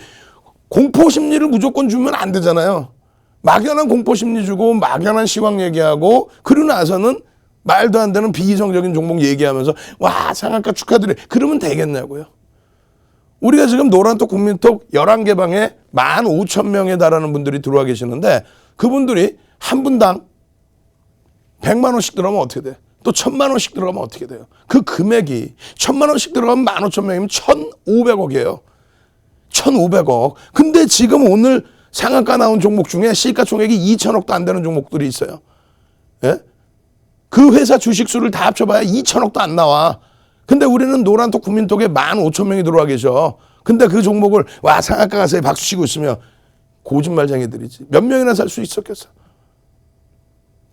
공포 심리를 무조건 주면 안 되잖아요. 막연한 공포심리 주고 막연한 시황 얘기하고 그러고 나서는 말도 안 되는 비이성적인 종목 얘기하면서 와 상한가 축하드려 그러면 되겠냐고요. 우리가 지금 노란톡 국민톡 11개 방에 15,000명에 달하는 분들이 들어와 계시는데 그분들이 한 분당 100만 원씩 들어가면 어떻게 돼? 또 1,000만 원씩 들어가면 어떻게 돼요? 그 금액이 1,000만 원씩 들어가면 15,000명이면 1,500억이에요. 1,500억. 근데 지금 오늘 상한가 나온 종목 중에 시가총액이 2천억도 안 되는 종목들이 있어요. 예? 그 회사 주식수를 다 합쳐봐야 2천억도 안 나와. 근데 우리는 노란톡 국민톡에 15,000명이 들어와 계셔. 근데 그 종목을 와 상한가 가서 박수 치고 있으면 거짓말쟁이들이지. 몇 명이나 살 수 있었겠어.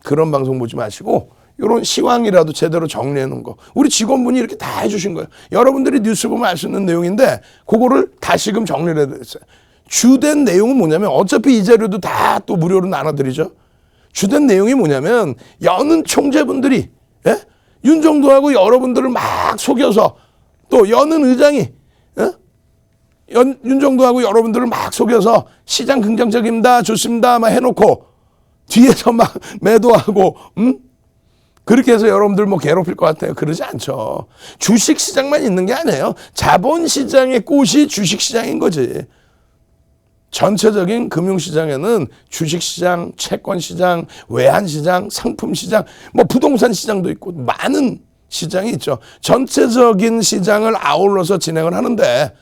그런 방송 보지 마시고 이런 시황이라도 제대로 정리해 놓은 거. 우리 직원분이 이렇게 다 해주신 거예요. 여러분들이 뉴스 보면 알 수 있는 내용인데 그거를 다시금 정리를 해드렸어요. 주된 내용은 뭐냐면 어차피 이 자료도 다 또 무료로 나눠드리죠. 주된 내용이 뭐냐면 여는 총재분들이 예? 윤정두하고 여러분들을 막 속여서 또 여는 의장이 예? 윤정두하고 여러분들을 막 속여서 시장 긍정적입니다. 좋습니다. 막 해놓고 뒤에서 막 매도하고 그렇게 해서 여러분들 뭐 괴롭힐 것 같아요. 그러지 않죠. 주식시장만 있는 게 아니에요. 자본시장의 꽃이 주식시장인 거지. 전체적인 금융시장에는 주식시장, 채권시장, 외환시장, 상품시장, 뭐 부동산 시장도 있고 많은 시장이 있죠. 전체적인 시장을 아울러서 진행을 하는데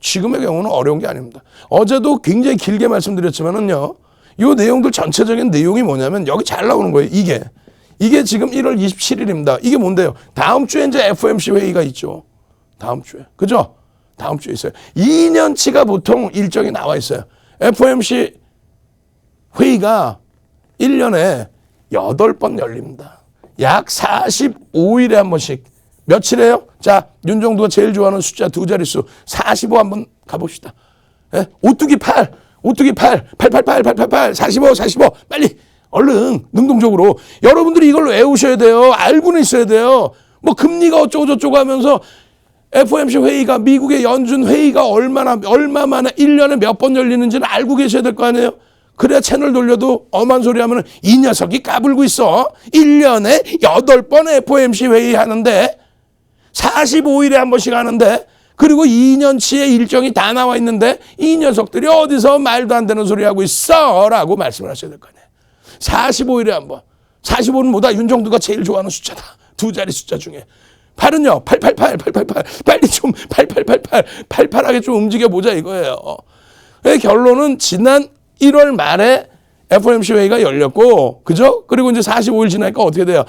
지금의 경우는 어려운 게 아닙니다. 어제도 굉장히 길게 말씀드렸지만은요. 이 내용들 전체적인 내용이 뭐냐면 여기 잘 나오는 거예요. 이게 지금 1월 27일입니다. 이게 뭔데요? 다음 주에 이제 FOMC 회의가 있죠. 다음 주에. 그죠? 다음 주에 있어요. 2년치가 보통 일정이 나와 있어요. FOMC 회의가 1년에 8번 열립니다. 약 45일에 한 번씩. 며칠이에요? 자, 윤정두가 제일 좋아하는 숫자 두 자릿수 45 한번 가봅시다. 예? 오뚜기 8, 888, 45, 빨리 얼른 능동적으로 여러분들이 이걸 외우셔야 돼요. 알고는 있어야 돼요. 뭐 금리가 어쩌고 저쩌고 하면서 FOMC 회의가 미국의 연준 회의가 얼마 만에 1년에 몇 번 열리는지를 알고 계셔야 될 거 아니에요. 그래야 채널 돌려도 엄한 소리 하면 이 녀석이 까불고 있어. 1년에 8번 FOMC 회의 하는데 45일에 한 번씩 하는데 그리고 2년치의 일정이 다 나와 있는데 이 녀석들이 어디서 말도 안 되는 소리 하고 있어 라고 말씀을 하셔야 될 거 아니에요. 45일에 한 번. 45는 뭐다? 윤정두가 제일 좋아하는 숫자다. 두 자리 숫자 중에. 8은요. 888. 빨리 좀 88하게 좀 움직여보자 이거예요. 결론은 지난 1월 말에 FOMC 회의가 열렸고 그죠? 그리고 이제 45일 지나니까 어떻게 돼요?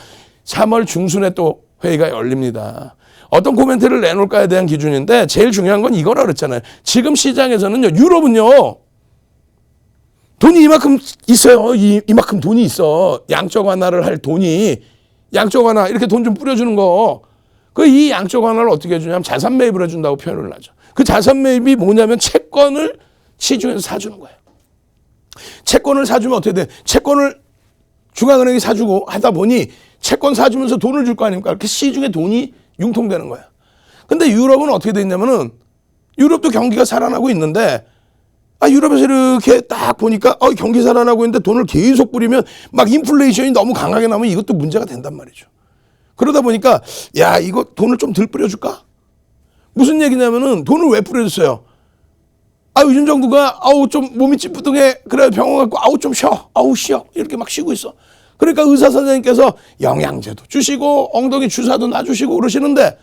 3월 중순에 또 회의가 열립니다. 어떤 코멘트를 내놓을까에 대한 기준인데 제일 중요한 건 이거라 그랬잖아요. 지금 시장에서는요. 유럽은요. 돈이 이만큼 있어요. 이만큼 돈이 있어. 양적 완화를 할 돈이 양적 완화 이렇게 돈 좀 뿌려주는 거. 이 양적 완화를 어떻게 해주냐면 자산 매입을 해준다고 표현을 하죠. 그 자산 매입이 뭐냐면 채권을 시중에서 사주는 거예요. 채권을 사주면 어떻게 돼? 채권을 중앙은행이 사주고 하다 보니 채권 사주면서 돈을 줄 거 아닙니까? 이렇게 시중에 돈이 융통되는 거야. 근데 유럽은 어떻게 돼 있냐면은 유럽도 경기가 살아나고 있는데 유럽에서 이렇게 딱 보니까 경기 살아나고 있는데 돈을 계속 뿌리면 막 인플레이션이 너무 강하게 나면 이것도 문제가 된단 말이죠. 그러다 보니까 야 이거 돈을 좀 덜 뿌려줄까? 무슨 얘기냐면은 돈을 왜 뿌려줬어요? 윤정두가 좀 몸이 찌뿌둥해 그래 병원 갔고 좀 쉬어 이렇게 막 쉬고 있어. 그러니까 의사 선생님께서 영양제도 주시고 엉덩이 주사도 놔주시고 그러시는데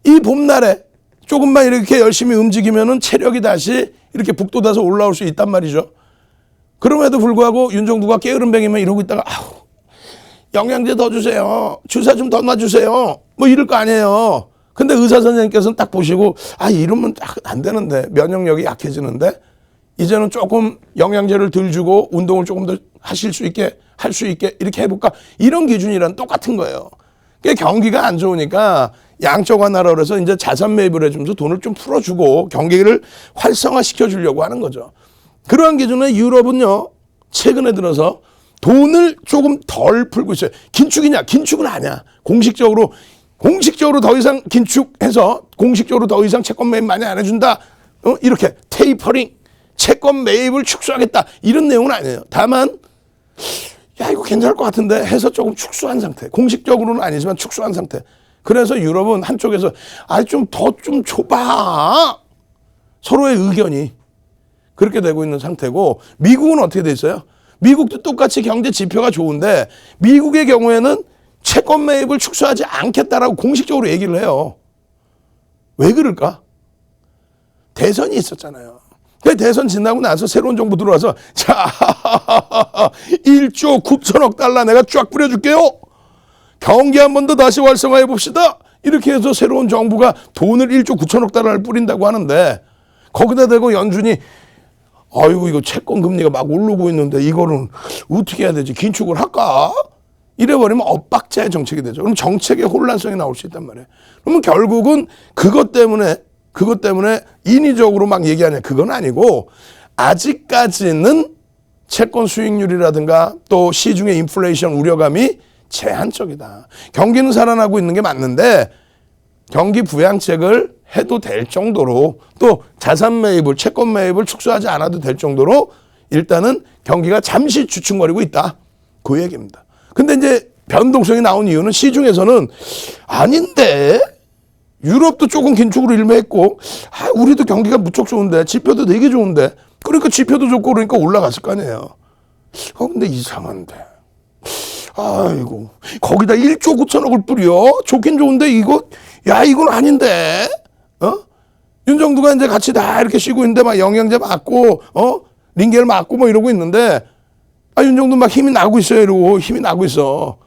이 봄날에 조금만 이렇게 열심히 움직이면은 체력이 다시 이렇게 북돋아서 올라올 수 있단 말이죠. 그럼에도 불구하고 윤정두가 게으름뱅이면 이러고 있다가 영양제 더 주세요. 주사 좀 더 놔주세요. 뭐 이럴 거 아니에요. 근데 의사 선생님께서는 딱 보시고 이러면 안 되는데 면역력이 약해지는데 이제는 조금 영양제를 덜 주고 운동을 조금 더 할 수 있게 이렇게 해볼까? 이런 기준이랑 똑같은 거예요. 경기가 안 좋으니까 양적 완화라 그래서 이제 자산 매입을 해주면서 돈을 좀 풀어주고 경기를 활성화시켜 주려고 하는 거죠. 그러한 기준에 유럽은요 최근에 들어서 돈을 조금 덜 풀고 있어요. 긴축이냐? 긴축은 아니야. 공식적으로 더 이상 긴축해서 공식적으로 더 이상 채권 매입 많이 안 해준다. 이렇게 테이퍼링, 채권 매입을 축소하겠다. 이런 내용은 아니에요. 다만 이거 괜찮을 것 같은데 해서 조금 축소한 상태. 공식적으로는 아니지만 축소한 상태. 그래서 유럽은 한쪽에서 좀 더 좀 줘봐. 서로의 의견이 그렇게 되고 있는 상태고 미국은 어떻게 돼 있어요? 미국도 똑같이 경제 지표가 좋은데 미국의 경우에는 채권 매입을 축소하지 않겠다라고 공식적으로 얘기를 해요. 왜 그럴까? 대선이 있었잖아요. 대선 지나고 나서 새로운 정부 들어와서 자 1조 9천억 달러 내가 쫙 뿌려줄게요. 경기 한 번 더 다시 활성화해 봅시다. 이렇게 해서 새로운 정부가 돈을 1조 9천억 달러를 뿌린다고 하는데 거기다 대고 연준이 이거 채권 금리가 막 오르고 있는데 이거는 어떻게 해야 되지? 긴축을 할까? 이래버리면 엇박자의 정책이 되죠. 그럼 정책의 혼란성이 나올 수 있단 말이에요. 그러면 결국은 그것 때문에 인위적으로 막 얘기하냐 그건 아니고 아직까지는 채권 수익률이라든가 또 시중의 인플레이션 우려감이 제한적이다. 경기는 살아나고 있는 게 맞는데 경기 부양책을 해도 될 정도로 또 자산 매입을 채권 매입을 축소하지 않아도 될 정도로 일단은 경기가 잠시 주춤거리고 있다. 그 얘기입니다. 근데 이제 변동성이 나온 이유는 시중에서는 아닌데 유럽도 조금 긴축으로 일매했고 우리도 경기가 무척 좋은데 지표도 되게 좋은데 그러니까 지표도 좋고 그러니까 올라갔을 거 아니에요. 근데 이상한데 아이고, 거기다 1조 9천억을 뿌려? 좋긴 좋은데 이거, 야, 이건 아닌데? 윤정두가 이제 같이 다 이렇게 쉬고 있는데 막 영양제 맞고, 링겔 맞고 뭐 이러고 있는데, 윤정두 막 힘이 나고 있어요. 이러고 힘이 나고 있어.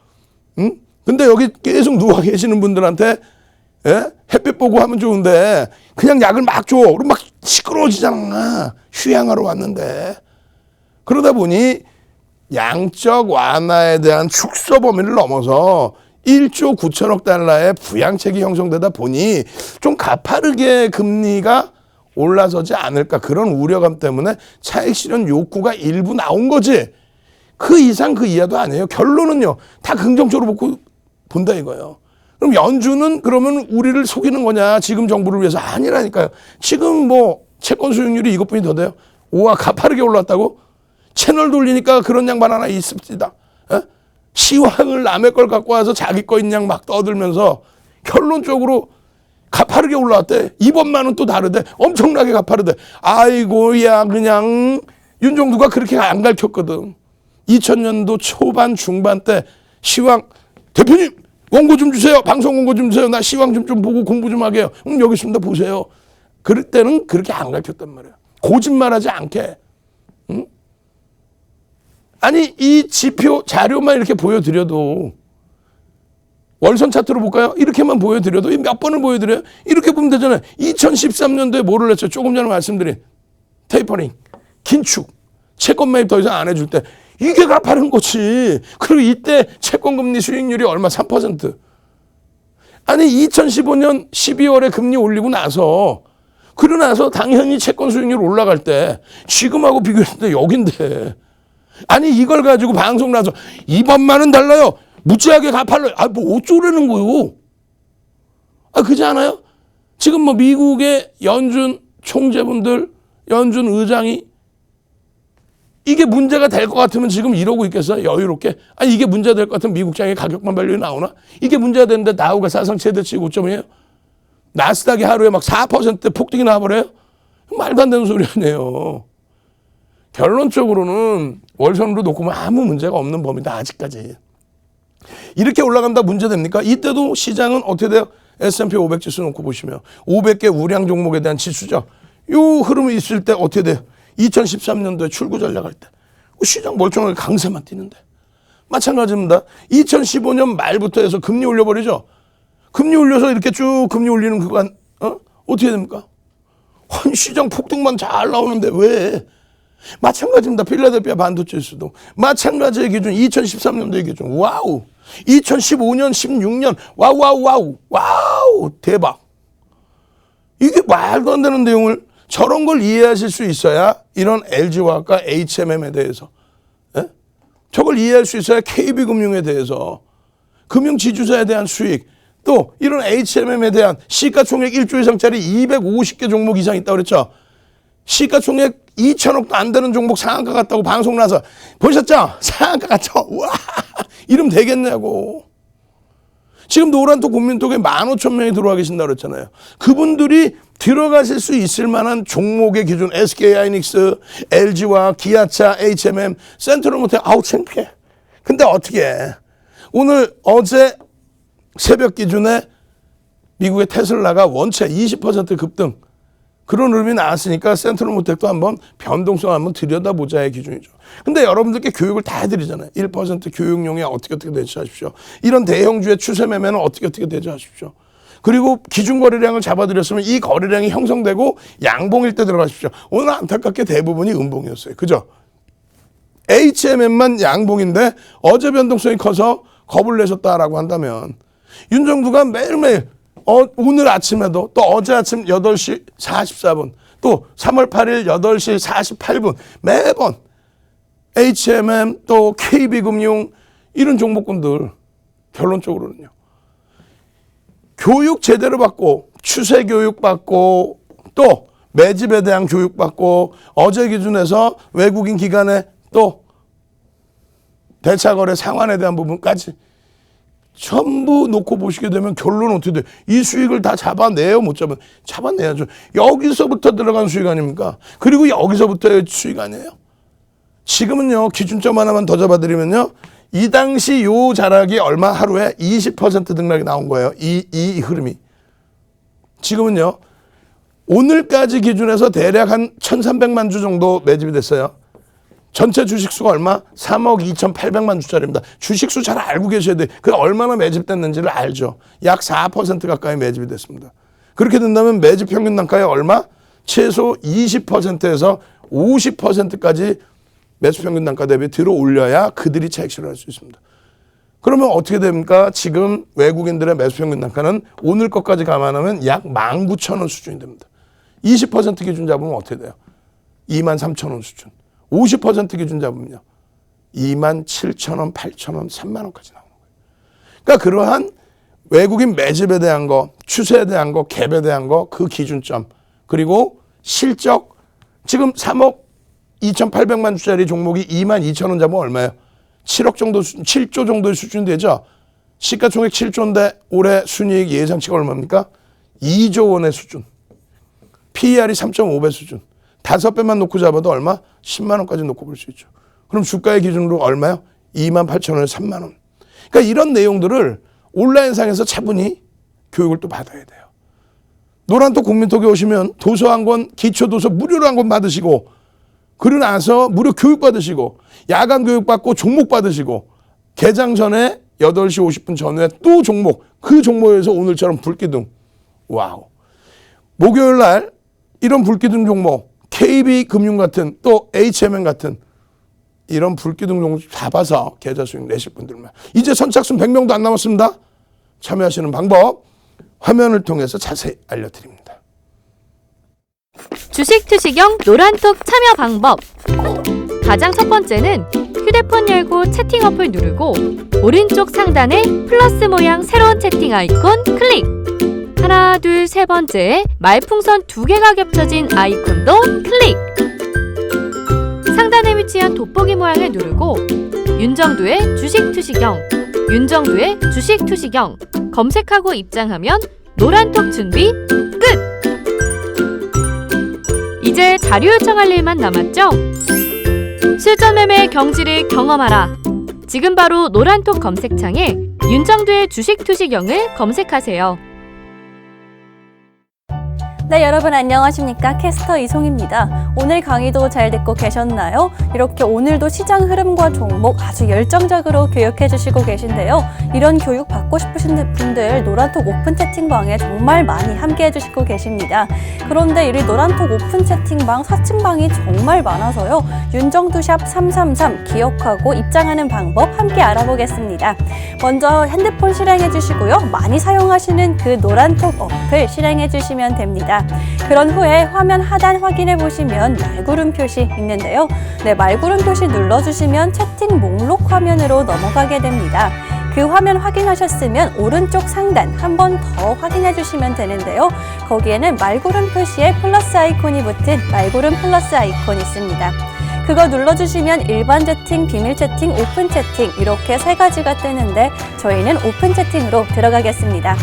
응? 근데 여기 계속 누워 계시는 분들한테, 햇빛 보고 하면 좋은데, 그냥 약을 막 줘. 그럼 막 시끄러워지잖아. 휴양하러 왔는데. 그러다 보니, 양적 완화에 대한 축소 범위를 넘어서 1조 9천억 달러의 부양책이 형성되다 보니 좀 가파르게 금리가 올라서지 않을까, 그런 우려감 때문에 차익 실현 욕구가 일부 나온 거지. 그 이상 그 이하도 아니에요. 결론은요, 다 긍정적으로 본다 이거예요. 그럼 연준은 그러면 우리를 속이는 거냐, 지금 정부를 위해서? 아니라니까요. 지금 뭐 채권 수익률이 이것뿐이 더 돼요. 우와, 가파르게 올랐다고? 채널 돌리니까 그런 양반 하나 있습니다. 시황을 남의 걸 갖고 와서 자기 거인 양 막 떠들면서 결론적으로 가파르게 올라왔대. 이번만은 또 다르대. 엄청나게 가파르대. 아이고, 야, 그냥 윤정두가 그렇게 안 가르쳤거든. 2000년도 초반 중반 때 시황, 대표님 원고 좀 주세요. 방송 원고 좀 주세요. 나 시황 좀 보고 공부 좀 하게요. 여기 있습니다. 보세요. 그럴 때는 그렇게 안 가르쳤단 말이야. 거짓말하지 않게. 응? 아니, 이 지표 자료만 이렇게 보여드려도, 월선 차트로 볼까요? 이렇게만 보여드려도, 몇 번을 보여드려요? 이렇게 보면 되잖아요. 2013년도에 뭐를 했죠? 조금 전에 말씀드린 테이퍼링, 긴축, 채권 매입 더 이상 안 해줄 때, 이게 가파른 거지. 그리고 이때 채권금리 수익률이 얼마? 3%. 아니, 2015년 12월에 금리 올리고 나서, 그러고 나서 당연히 채권 수익률 올라갈 때, 지금하고 비교했을 때 여긴데, 아니, 이걸 가지고 방송 나서 이번만은 달라요. 무지하게 가팔러요. 뭐 어쩌라는 거요? 그렇지 않아요? 지금 뭐 미국의 연준 총재분들, 연준 의장이 이게 문제가 될 것 같으면 지금 이러고 있겠어요? 여유롭게. 이게 문제가 될 것 같으면 미국장의 가격만 발령이 나오나? 이게 문제가 되는데 다우가 사상 최대치 고점이에요? 나스닥이 하루에 막 4% 폭등이 나와버려요? 말도 안 되는 소리 아니에요. 결론적으로는 월선으로 놓고 보면 아무 문제가 없는 범위다, 아직까지. 이렇게 올라간다 문제됩니까? 이때도 시장은 어떻게 돼요? S&P 500 지수 놓고 보시면 500개 우량 종목에 대한 지수죠. 요 흐름이 있을 때 어떻게 돼요? 2013년도에 출구 전략할 때 시장 멀쩡하게 강세만 뛰는데. 마찬가지입니다. 2015년 말부터 해서 금리 올려버리죠. 금리 올려서 이렇게 쭉 금리 올리는 그간 어떻게 됩니까? 시장 폭등만 잘 나오는데 왜? 마찬가지입니다. 필라델피아 반도체 지수도 마찬가지의 기준, 2013년도의 기준. 와우. 2015년, 16년 와우 대박. 이게 말도 안 되는 내용을, 저런 걸 이해하실 수 있어야 이런 LG화학과 HMM에 대해서, 저걸 이해할 수 있어야 KB금융에 대해서, 금융지주사에 대한 수익, 또 이런 HMM에 대한 시가총액 1조 이상짜리 250개 종목 이상 있다고 그랬죠. 시가총액 2천억도 안 되는 종목 상한가 같다고 방송 나서 보셨죠? 상한가 같죠? 와, 이러면 되겠냐고. 지금 노란톡 국민톡에 15,000명이 들어와 계신다고 그랬잖아요. 그분들이 들어가실 수 있을 만한 종목의 기준, SK하이닉스, LG와 기아차, HMM, 센트럴모터, 창피해. 근데 어떻게 해? 어제 새벽 기준에 미국의 테슬라가 원체 20% 급등, 그런 흐름이 나왔으니까 센트럴모텍도 한번 변동성 한번 들여다보자의 기준이죠. 근데 여러분들께 교육을 다 해드리잖아요. 1% 교육용에 어떻게 대처하십시오. 이런 대형주의 추세 매매는 어떻게 대처하십시오. 그리고 기준 거래량을 잡아드렸으면 이 거래량이 형성되고 양봉일 때 들어가십시오. 오늘 안타깝게 대부분이 음봉이었어요. 그죠? HMM만 양봉인데 어제 변동성이 커서 겁을 내셨다라고 한다면, 윤정두가 매일매일 오늘 아침에도, 또 어제 아침 8시 44분, 또 3월 8일 8시 48분 매번 HMM 또 KB금융 이런 종목군들 결론적으로는요, 교육 제대로 받고, 추세 교육 받고, 또 매집에 대한 교육 받고, 어제 기준에서 외국인 기관에 또 대차거래 상환에 대한 부분까지 전부 놓고 보시게 되면 결론은 어떻게 돼요? 이 수익을 다 잡아내요? 못 잡아내요? 잡아내야죠. 여기서부터 들어간 수익 아닙니까? 그리고 여기서부터의 수익 아니에요? 지금은요, 기준점 하나만 더 잡아드리면요, 이 당시 요 자락이 얼마 하루에 20% 등락이 나온 거예요. 이 흐름이. 지금은요. 오늘까지 기준해서 대략 한 1,300만 주 정도 매집이 됐어요. 전체 주식수가 얼마? 3억 2,800만 주짜리입니다. 주식수 잘 알고 계셔야 돼요. 그 얼마나 매집됐는지를 알죠. 약 4% 가까이 매집이 됐습니다. 그렇게 된다면 매집 평균 단가에 얼마? 최소 20%에서 50%까지 매수 평균 단가 대비 들어 올려야 그들이 차익 실현할 수 있습니다. 그러면 어떻게 됩니까? 지금 외국인들의 매수 평균 단가는 오늘 것까지 감안하면 약 19,000원 수준이 됩니다. 20% 기준 잡으면 어떻게 돼요? 23,000원 수준. 50% 기준 잡으면요. 27,000원, 8,000원, 3만 원까지 나오는 거예요. 그러니까 그러한 외국인 매집에 대한 거, 추세에 대한 거, 갭에 대한 거, 그 기준점, 그리고 실적, 지금 3억 2,800만 주짜리 종목이 22,000원 잡으면 얼마예요? 7억 정도, 7조 정도의 수준이 되죠? 시가총액 7조인데 올해 순이익 예상치가 얼마입니까? 2조 원의 수준. PER이 3.5배 수준. 5배만 놓고 잡아도 얼마? 10만 원까지 놓고 볼 수 있죠. 그럼 주가의 기준으로 얼마요? 28,000원에 3만 원. 그러니까 이런 내용들을 온라인상에서 차분히 교육을 또 받아야 돼요. 노란톡 국민톡에 오시면 도서 한 권, 기초도서 무료로 한 권 받으시고, 그러고 나서 무료 교육 받으시고, 야간 교육 받고 종목 받으시고, 개장 전에 8시 50분 전후에 또 종목, 그 종목에서 오늘처럼 불기둥. 와우. 목요일 날 이런 불기둥 종목, KB금융 같은 또 HMN 같은 이런 불기둥 종목 잡아서 계좌 수익 내실 분들만. 이제 선착순 100명도 안 남았습니다. 참여하시는 방법 화면을 통해서 자세히 알려드립니다. 주식 투시경 노란톡 참여 방법. 가장 첫 번째는 휴대폰 열고 채팅 어플 누르고 오른쪽 상단에 플러스 모양 새로운 채팅 아이콘 클릭. 하나, 둘, 세 번째에 말풍선 2개가 겹쳐진 아이콘도 클릭. 상단에 위치한 돋보기 모양을 누르고 윤정두의 주식 투시경, 윤정두의 주식 투시경 검색하고 입장하면 노란톡 준비 끝! 이제 자료 요청할 일만 남았죠? 실전 매매 경지를 경험하라. 지금 바로 노란톡 검색창에 윤정두의 주식 투시경을 검색하세요. 네, 여러분 안녕하십니까? 캐스터 이송입니다. 오늘 강의도 잘 듣고 계셨나요? 이렇게 오늘도 시장 흐름과 종목 아주 열정적으로 교육해 주시고 계신데요. 이런 교육 받고 싶으신 분들 노란톡 오픈 채팅방에 정말 많이 함께 해주시고 계십니다. 그런데 이 노란톡 오픈 채팅방, 사칭방이 정말 많아서요. 윤정두샵 333 기억하고 입장하는 방법 함께 알아보겠습니다. 먼저 핸드폰 실행해 주시고요. 많이 사용하시는 그 노란톡 어플 실행해 주시면 됩니다. 그런 후에 화면 하단 확인해 보시면 말구름 표시 있는데요. 네, 말구름 표시 눌러주시면 채팅 목록 화면으로 넘어가게 됩니다. 그 화면 확인하셨으면 오른쪽 상단 한 번 더 확인해 주시면 되는데요. 거기에는 말구름 표시에 플러스 아이콘이 붙은 말구름 플러스 아이콘이 있습니다. 그거 눌러주시면 일반 채팅, 비밀 채팅, 오픈 채팅 이렇게 3가지가 뜨는데 저희는 오픈 채팅으로 들어가겠습니다.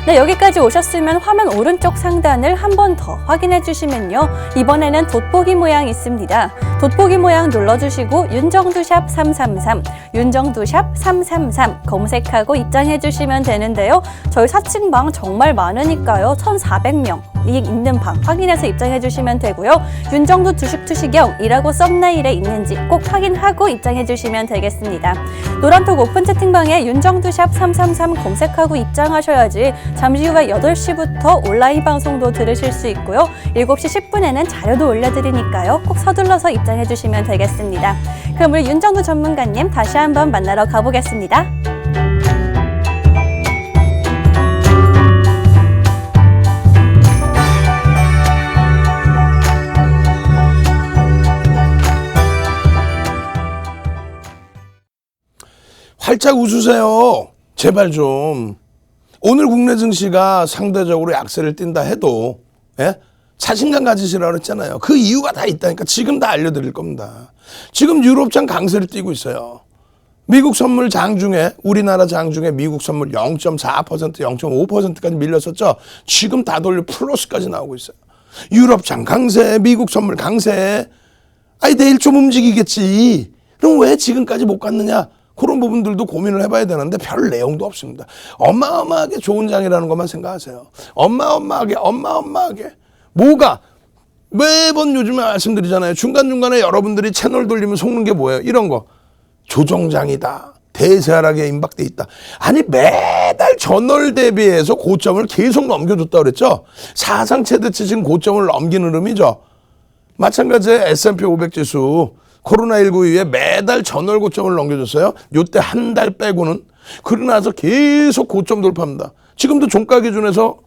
네, 여기까지 오셨으면 화면 오른쪽 상단을 한 번 더 확인해 주시면요. 이번에는 돋보기 모양 있습니다. 돋보기 모양 눌러주시고 윤정두샵 333, 윤정두샵 333 검색하고 입장해 주시면 되는데요. 저희 사칭방 정말 많으니까요. 1,400명 있는 방 확인해서 입장해 주시면 되고요. 윤정두 주식 투시경이라고 썸네일에 있는지 꼭 확인하고 입장해 주시면 되겠습니다. 노란톡 오픈 채팅방에 윤정두샵 333 검색하고 입장하셔야지 잠시 후에 8시부터 온라인 방송도 들으실 수 있고요. 7시 10분에는 자료도 올려드리니까요. 꼭 서둘러서 입장해 주시면 되겠습니다. 그럼 우리 윤정두 전문가님 다시 한번 만나러 가보겠습니다. 활짝 웃으세요. 제발 좀. 오늘 국내 증시가 상대적으로 약세를 띈다 해도 자신감 가지시라고 했잖아요. 그 이유가 다 있다니까 지금 다 알려드릴 겁니다. 지금 유럽장 강세를 띄고 있어요. 미국 선물 장중에 우리나라 장중에 미국 선물 0.4%, 0.5%까지 밀렸었죠. 지금 다 돌려 플러스까지 나오고 있어요. 유럽장 강세, 미국 선물 강세. 아니 내일 좀 움직이겠지. 그럼 왜 지금까지 못 갔느냐? 그런 부분들도 고민을 해봐야 되는데 별 내용도 없습니다. 어마어마하게 좋은 장이라는 것만 생각하세요. 어마어마하게. 뭐가? 매번 요즘에 말씀드리잖아요. 중간중간에 여러분들이 채널 돌리면 속는 게 뭐예요? 이런 거. 조정장이다. 대세하락에 임박돼 있다. 아니 매달 전월 대비해서 고점을 계속 넘겨줬다 그랬죠. 사상 최대치 지금 고점을 넘기는 흐름이죠. 마찬가지에 S&P 500 지수 코로나19 이후에 매달 전월 고점을 넘겨줬어요. 요때 한 달 빼고는. 그러고 나서 계속 고점 돌파합니다. 지금도 종가 기준에서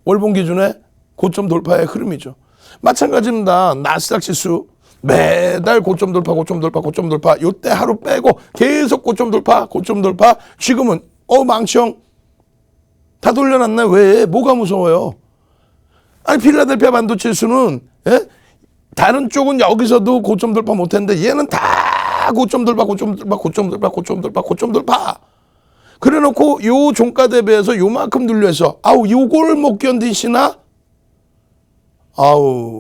월봉 기준에 고점 돌파의 흐름이죠. 마찬가지입니다. 나스닥 지수 매달 고점 돌파. 요때 하루 빼고 계속 고점 돌파. 지금은 망치형 다 돌려놨네. 왜? 뭐가 무서워요? 아니 필라델피아 반도체 지수는 다른 쪽은 여기서도 고점 돌파 못했는데 얘는 다 고점 돌파. 그래놓고 요 종가 대비해서 요만큼 눌려서 요걸 못 견디시나?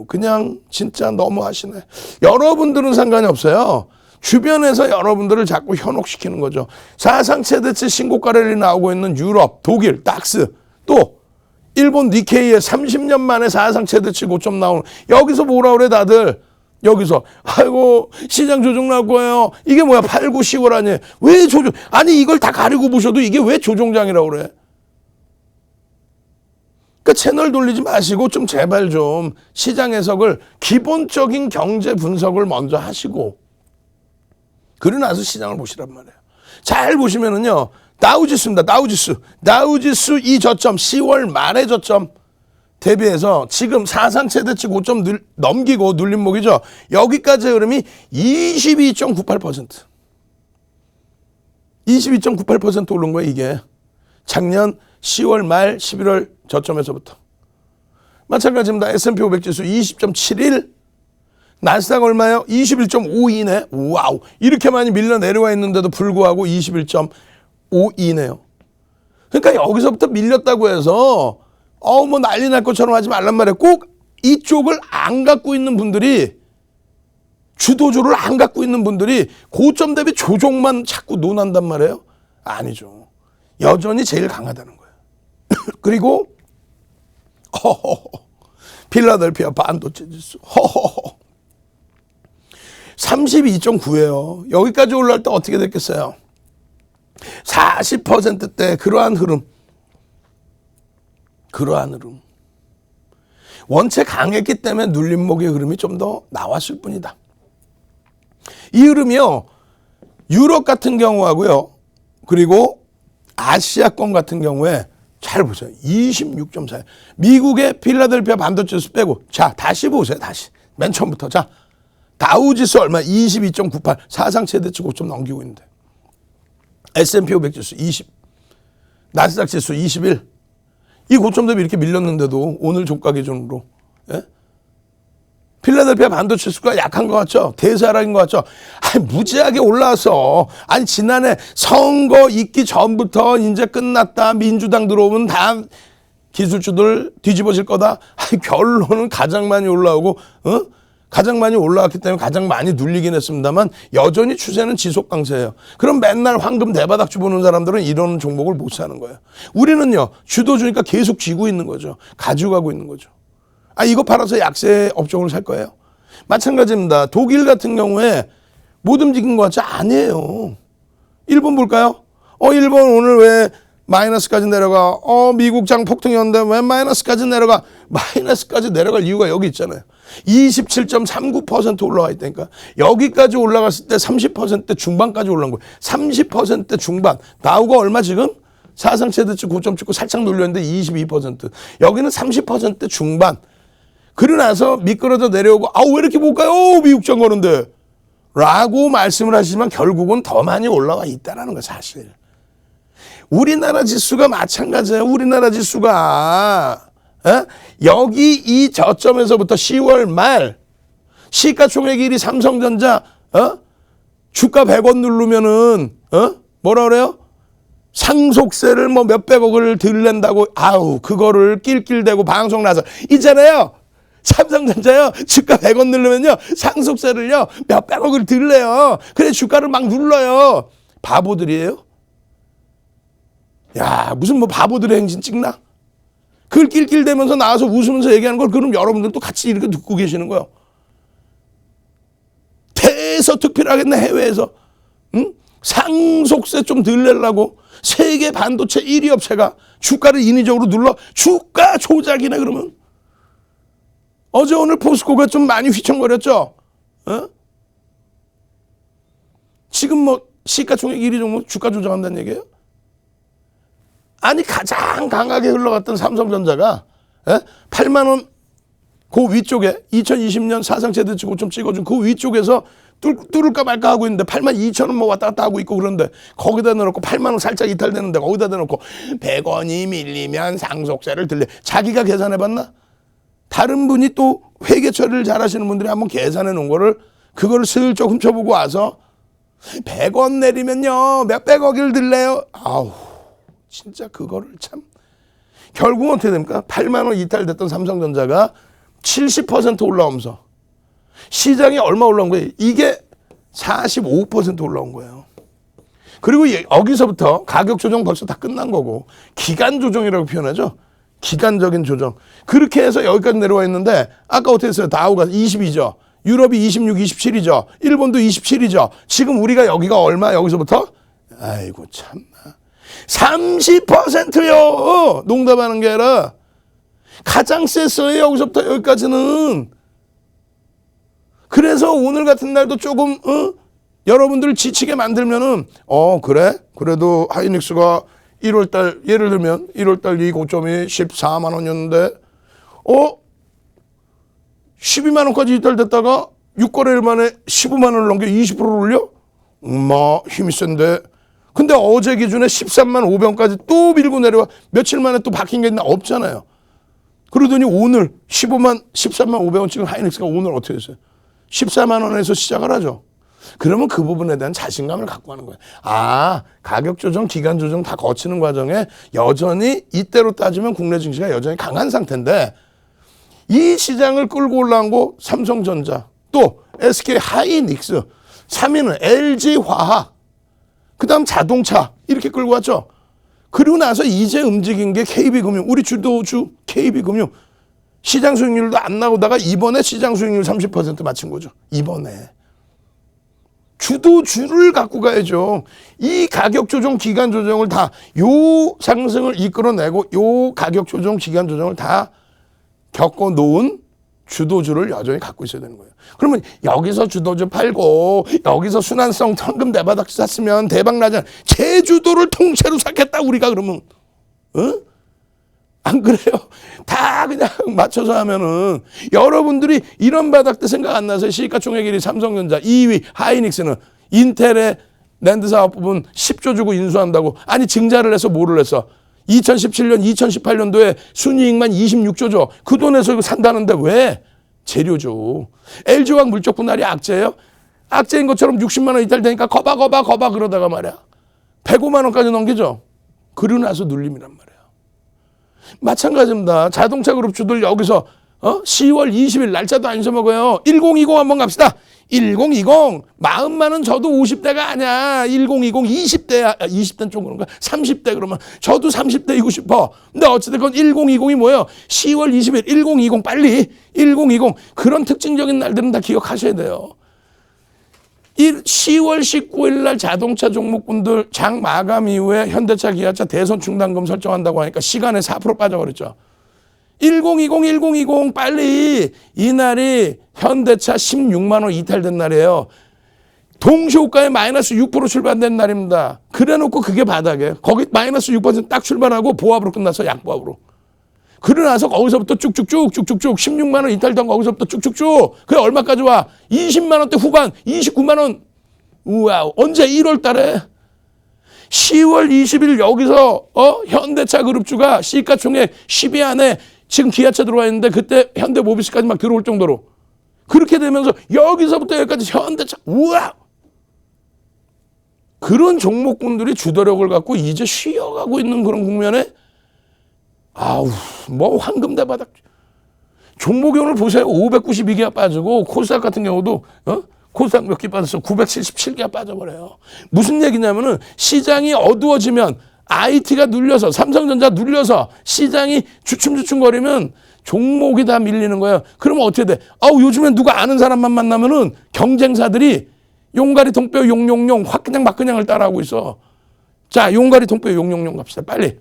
그냥 진짜 너무 하시네. 여러분들은 상관이 없어요. 주변에서 여러분들을 자꾸 현혹시키는 거죠. 사상 최대치 신고가를 나오고 있는 유럽, 독일, 닥스, 또 일본 니케이에 30년 만에 사상 최대치 고점 나오는, 여기서 뭐라 그래 다들. 여기서 시장 조정 나올 거예요. 이게 뭐야? 8, 9, 10월 아니에요. 왜 조정? 아니 이걸 다 가리고 보셔도 이게 왜 조정장이라고 그래? 그러니까 채널 돌리지 마시고 좀 제발 좀 시장 해석을, 기본적인 경제 분석을 먼저 하시고 그러고 나서 시장을 보시란 말이에요. 잘 보시면은요. 다우지수입니다. 다우지수 이 저점 10월 말의 저점 대비해서 지금 사상 최대치 고점 넘기고 눌림목이죠. 여기까지 흐름이 22.98%. 22.98% 오른 거예요, 이게. 작년 10월 말 11월 저점에서부터. 마찬가지입니다. S&P 500 지수 20.71. 나스닥 얼마요? 21.52네. 와우. 이렇게 많이 밀려 내려와 있는데도 불구하고 21.52네요. 그러니까 여기서부터 밀렸다고 해서 뭐 난리 날 것처럼 하지 말란 말이에요. 꼭 이쪽을 안 갖고 있는 분들이, 주도주를 안 갖고 있는 분들이 고점 대비 조정만 자꾸 논한단 말이에요. 아니죠. 여전히 제일 강하다는 거예요. 그리고 필라델피아 반도체 지수 32.9예요. 여기까지 올라올 때 어떻게 됐겠어요? 40%대 그러한 흐름. 원체 강했기 때문에 눌림목의 흐름이 좀 더 나왔을 뿐이다. 이 흐름이요. 유럽 같은 경우하고요. 그리고 아시아권 같은 경우에 잘 보세요. 26.4. 미국의 필라델피아 반도체 지수 빼고. 자, 다시 보세요. 다시. 맨 처음부터. 자, 다우지수 얼마? 22.98. 사상 최대치 고점 넘기고 있는데. S&P 500 지수 20. 나스닥 지수 21. 이 고점 대비 이렇게 밀렸는데도 오늘 종가 기준으로. 필라델피아 반도체 지수가 약한 것 같죠? 대세하락인 것 같죠? 무지하게 올라와서. 지난해 선거 있기 전부터 이제 끝났다. 민주당 들어오면 다 기술주들 뒤집어질 거다. 결론은 가장 많이 올라오고, 가장 많이 올라왔기 때문에 가장 많이 눌리긴 했습니다만 여전히 추세는 지속 강세예요. 그럼 맨날 황금 대바닥주 보는 사람들은 이런 종목을 못 사는 거예요. 우리는요. 주도주니까 계속 쥐고 있는 거죠. 가져가고 있는 거죠. 이거 팔아서 약세 업종을 살 거예요. 마찬가지입니다. 독일 같은 경우에 못 움직인 것 같지? 아니에요. 일본 볼까요? 일본 오늘 왜 마이너스까지 내려가? 미국 장 폭등이었는데 왜 마이너스까지 내려가? 마이너스까지 내려갈 이유가 여기 있잖아요. 27.39% 올라와 있다니까. 여기까지 올라갔을 때 30% 중반까지 올라온 거예요. 30% 중반. 다우가 얼마 지금? 사상 최대치 고점 찍고 살짝 눌렸는데 22%. 여기는 30% 중반. 그러고 나서 미끄러져 내려오고 왜 이렇게 못 가요? 미국장 거는데. 라고 말씀을 하시지만 결국은 더 많이 올라와 있다는 거예요. 사실. 우리나라 지수가 마찬가지예요. 우리나라 지수가. 여기 이 저점에서부터 10월 말 시가총액 1위 삼성전자 주가 100원 누르면은 뭐라 그래요? 상속세를 몇백억을 들낸다고 그거를 낄낄대고 방송 나서 있잖아요. 삼성전자요 주가 100원 누르면요 상속세를요 몇백억을 들래요. 그래 주가를 막 눌러요. 바보들이에요? 야, 무슨 뭐 바보들의 행진 찍나? 그걸 낄낄대면서 나와서 웃으면서 얘기하는 걸 그럼 여러분들도 같이 이렇게 듣고 계시는 거예요. 대서특필하겠네, 해외에서. 응? 상속세 좀 덜 내려고 세계 반도체 1위 업체가 주가를 인위적으로 눌러 주가 조작이네 그러면. 어제 오늘 포스코가 좀 많이 휘청거렸죠. 어? 지금 뭐 시가총액 1위 종목 주가 조작한다는 얘기예요? 아니 가장 강하게 흘러갔던 삼성전자가 8만 원 그 위쪽에 2020년 사상 최대치 고점 찍어준 그 위쪽에서 뚫을까 말까 하고 있는데 8만 2천 원 뭐 왔다 갔다 하고 있고 그런데 거기다 넣어놓고 8만 원 살짝 이탈되는데 거기다 넣어놓고 100원이 밀리면 상속세를 들래. 자기가 계산해봤나? 다른 분이 또 회계 처리를 잘하시는 분들이 한번 계산해 놓은 거를 그거를 슬쩍 훔쳐보고 와서 100원 내리면요 몇백억을 들래요. 아우 진짜 그거를 참. 결국은 어떻게 됩니까? 8만 원 이탈됐던 삼성전자가 70% 올라오면서 시장이 얼마 올라온 거예요? 이게 45% 올라온 거예요. 그리고 여기서부터 가격 조정 벌써 다 끝난 거고 기간 조정이라고 표현하죠. 기간적인 조정. 그렇게 해서 여기까지 내려와 있는데 아까 어떻게 했어요? 다우가 22죠. 유럽이 26, 27이죠. 일본도 27이죠. 지금 우리가 여기가 얼마 여기서부터? 아이고 참나. 30%요. 농담하는 게 아니라 가장 셌어요. 여기서부터 여기까지는. 그래서 오늘 같은 날도 조금 여러분들을 지치게 만들면은 그래? 그래도 하이닉스가 1월달 예를 들면 1월달 이 고점이 14만 원이었는데 12만 원까지 이탈됐다가 6거래일 만에 15만 원을 넘겨 20%를 올려? 힘이 센데. 근데 어제 기준에 13만 500원까지 또 밀고 내려와. 며칠 만에 또 바뀐 게 있나? 없잖아요. 그러더니 오늘 13만 500원 찍은 하이닉스가 오늘 어떻게 됐어요? 14만 원에서 시작을 하죠. 그러면 그 부분에 대한 자신감을 갖고 하는 거예요. 가격 조정, 기간 조정 다 거치는 과정에 여전히 이때로 따지면 국내 증시가 여전히 강한 상태인데 이 시장을 끌고 올라온 거 삼성전자, 또 SK 하이닉스, 3위는 LG화학, 그 다음 자동차 이렇게 끌고 왔죠. 그리고 나서 이제 움직인 게 KB금융, 우리 주도주 KB금융. 시장 수익률도 안 나오다가 이번에 시장 수익률 30% 맞춘 거죠. 이번에. 주도주를 갖고 가야죠. 이 가격 조정, 기간 조정을 다 요 상승을 이끌어내고 요 가격 조정, 기간 조정을 다 겪어놓은 주도주를 여전히 갖고 있어야 되는 거예요. 그러면 여기서 주도주 팔고 여기서 순환성 현금 대바닥 샀으면 대박 나잖아. 제주도를 통째로 샀겠다 우리가 그러면. 안 그래요? 다 그냥 맞춰서 하면은 여러분들이 이런 바닥 때 생각 안 나서 시가총액 1위 삼성전자, 2위 하이닉스는 인텔의 랜드 사업 부분 10조 주고 인수한다고. 아니 증자를 해서 뭐를 했어? 2017년, 2018년도에 순이익만 26조 줘. 그 돈에서 이거 산다는데 왜? 재료죠. LG화학 물적 분할이 악재예요? 악재인 것처럼 60만 원 이탈되니까 거봐 그러다가 말이야. 105만 원까지 넘기죠. 그러고 나서 눌림이란 말이야. 마찬가지입니다. 자동차 그룹주들 여기서 10월 20일 날짜도 안 잊어먹어요. 1020 한번 갑시다. 1020 마음만은 저도 50대가 아니야. 1020 20대야. 20대는 좀 그런가? 30대 그러면 저도 30대이고 싶어. 근데 어찌됐건 1020이 뭐예요? 10월 20일 1020 빨리 1020 그런 특징적인 날들은 다 기억하셔야 돼요. 10월 19일 날 자동차 종목분들 장 마감 이후에 현대차, 기아차 대선 충당금 설정한다고 하니까 시간에 4% 빠져버렸죠. 1020 빨리. 이날이 현대차 16만 원 이탈된 날이에요. 동시호가에 마이너스 6% 출발된 날입니다. 그래놓고 그게 바닥이에요. 거기 마이너스 6% 딱 출발하고 보합으로 끝났어. 약보합으로. 그러고 나서 거기서부터 쭉쭉쭉 16만 원 이탈된 거기서부터 쭉쭉쭉. 그게 얼마까지 와? 20만 원대 후반 29만 원. 우와 언제 1월 달에 10월 20일 여기서 현대차 그룹주가 시가총액 10위 안에 지금 기아차 들어와 있는데 그때 현대모비스까지 막 들어올 정도로 그렇게 되면서 여기서부터 여기까지 현대차 우와 그런 종목군들이 주도력을 갖고 이제 쉬어가고 있는 그런 국면에 뭐 황금 대바닥 종목이 오늘 보세요. 592개가 빠지고 코스닥 같은 경우도 코스닥 몇 개 빠졌어? 977개가 빠져버려요. 무슨 얘기냐면은 시장이 어두워지면 IT가 눌려서 삼성전자 눌려서 시장이 주춤주춤거리면 종목이 다 밀리는 거예요. 그러면 어떻게 돼? 요즘엔 누가 아는 사람만 만나면은 경쟁사들이 용가리 통뼈 용용용 화그냥 막그냥을 따라하고 있어. 자, 용가리 통뼈 용용용 갑시다. 빨리.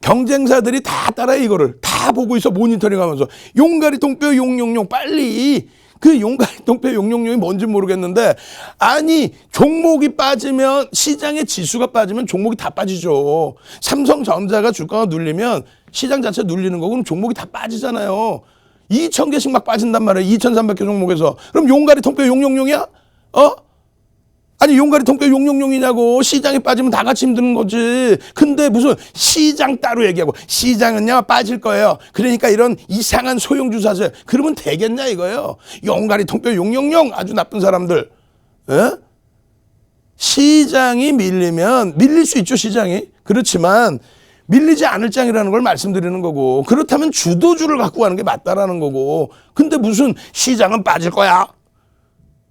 경쟁사들이 다 따라해. 이거를 다 보고 있어. 모니터링 하면서 용가리 통뼈 용용용 빨리. 그 용가리 통뼈 용용용이 뭔지 모르겠는데, 아니 종목이 빠지면, 시장의 지수가 빠지면 종목이 다 빠지죠. 삼성전자가 주가가 눌리면 시장 자체 눌리는 거고, 그럼 종목이 다 빠지잖아요. 2,000개씩 막 빠진단 말이에요. 2,300개 종목에서. 그럼 용가리 통뼈 용용용이야? 아니 용가리 통뼈 용용용이냐고. 시장이 빠지면 다 같이 힘드는 거지. 근데 무슨 시장 따로 얘기하고, 시장은요 빠질 거예요. 그러니까 이런 이상한 소형주 사세요. 그러면 되겠냐 이거예요. 용가리 통뼈 용용용 아주 나쁜 사람들. 에? 시장이 밀리면 밀릴 수 있죠. 시장이. 그렇지만 밀리지 않을 장이라는 걸 말씀드리는 거고, 그렇다면 주도주를 갖고 가는 게 맞다라는 거고. 근데 무슨 시장은 빠질 거야.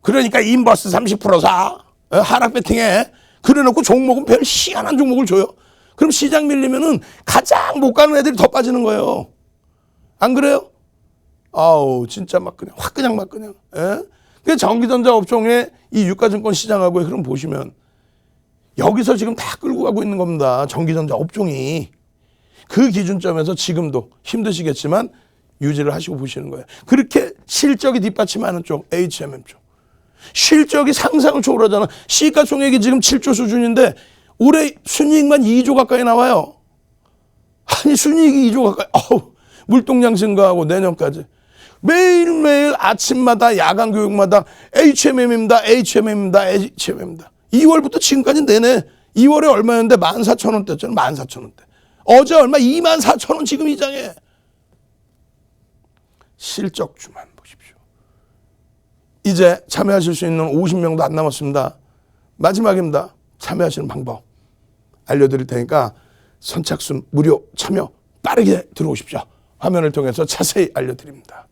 그러니까 인버스 30% 사. 하락 배팅해. 그래놓고 종목은 별 희한한 종목을 줘요. 그럼 시장 밀리면은 가장 못 가는 애들이 더 빠지는 거예요. 안 그래요? 진짜 막 그냥 확 그냥 막 그냥. 그 전기전자 업종의 이 유가증권 시장하고 그럼 보시면 여기서 지금 다 끌고 가고 있는 겁니다. 전기전자 업종이. 그 기준점에서 지금도 힘드시겠지만 유지를 하시고 보시는 거예요. 그렇게 실적이 뒷받침하는 쪽, HMM 쪽. 실적이 상상을 초월하잖아. 시가총액이 지금 7조 수준인데 올해 순이익만 2조 가까이 나와요. 아니 순이익이 2조 가까이. 물동량 증가하고 내년까지. 매일매일 아침마다 야간 교육마다 HMM입니다. HMM입니다. HMM입니다. 2월부터 지금까지 내내 2월에 얼마였는데 14,000원대였잖아요. 14,000원대. 어제 얼마? 24,000원 지금 이장해. 실적주만 보십시오. 이제 참여하실 수 있는 50명도 안 남았습니다. 마지막입니다. 참여하시는 방법 알려드릴 테니까 선착순 무료 참여 빠르게 들어오십시오. 화면을 통해서 자세히 알려드립니다.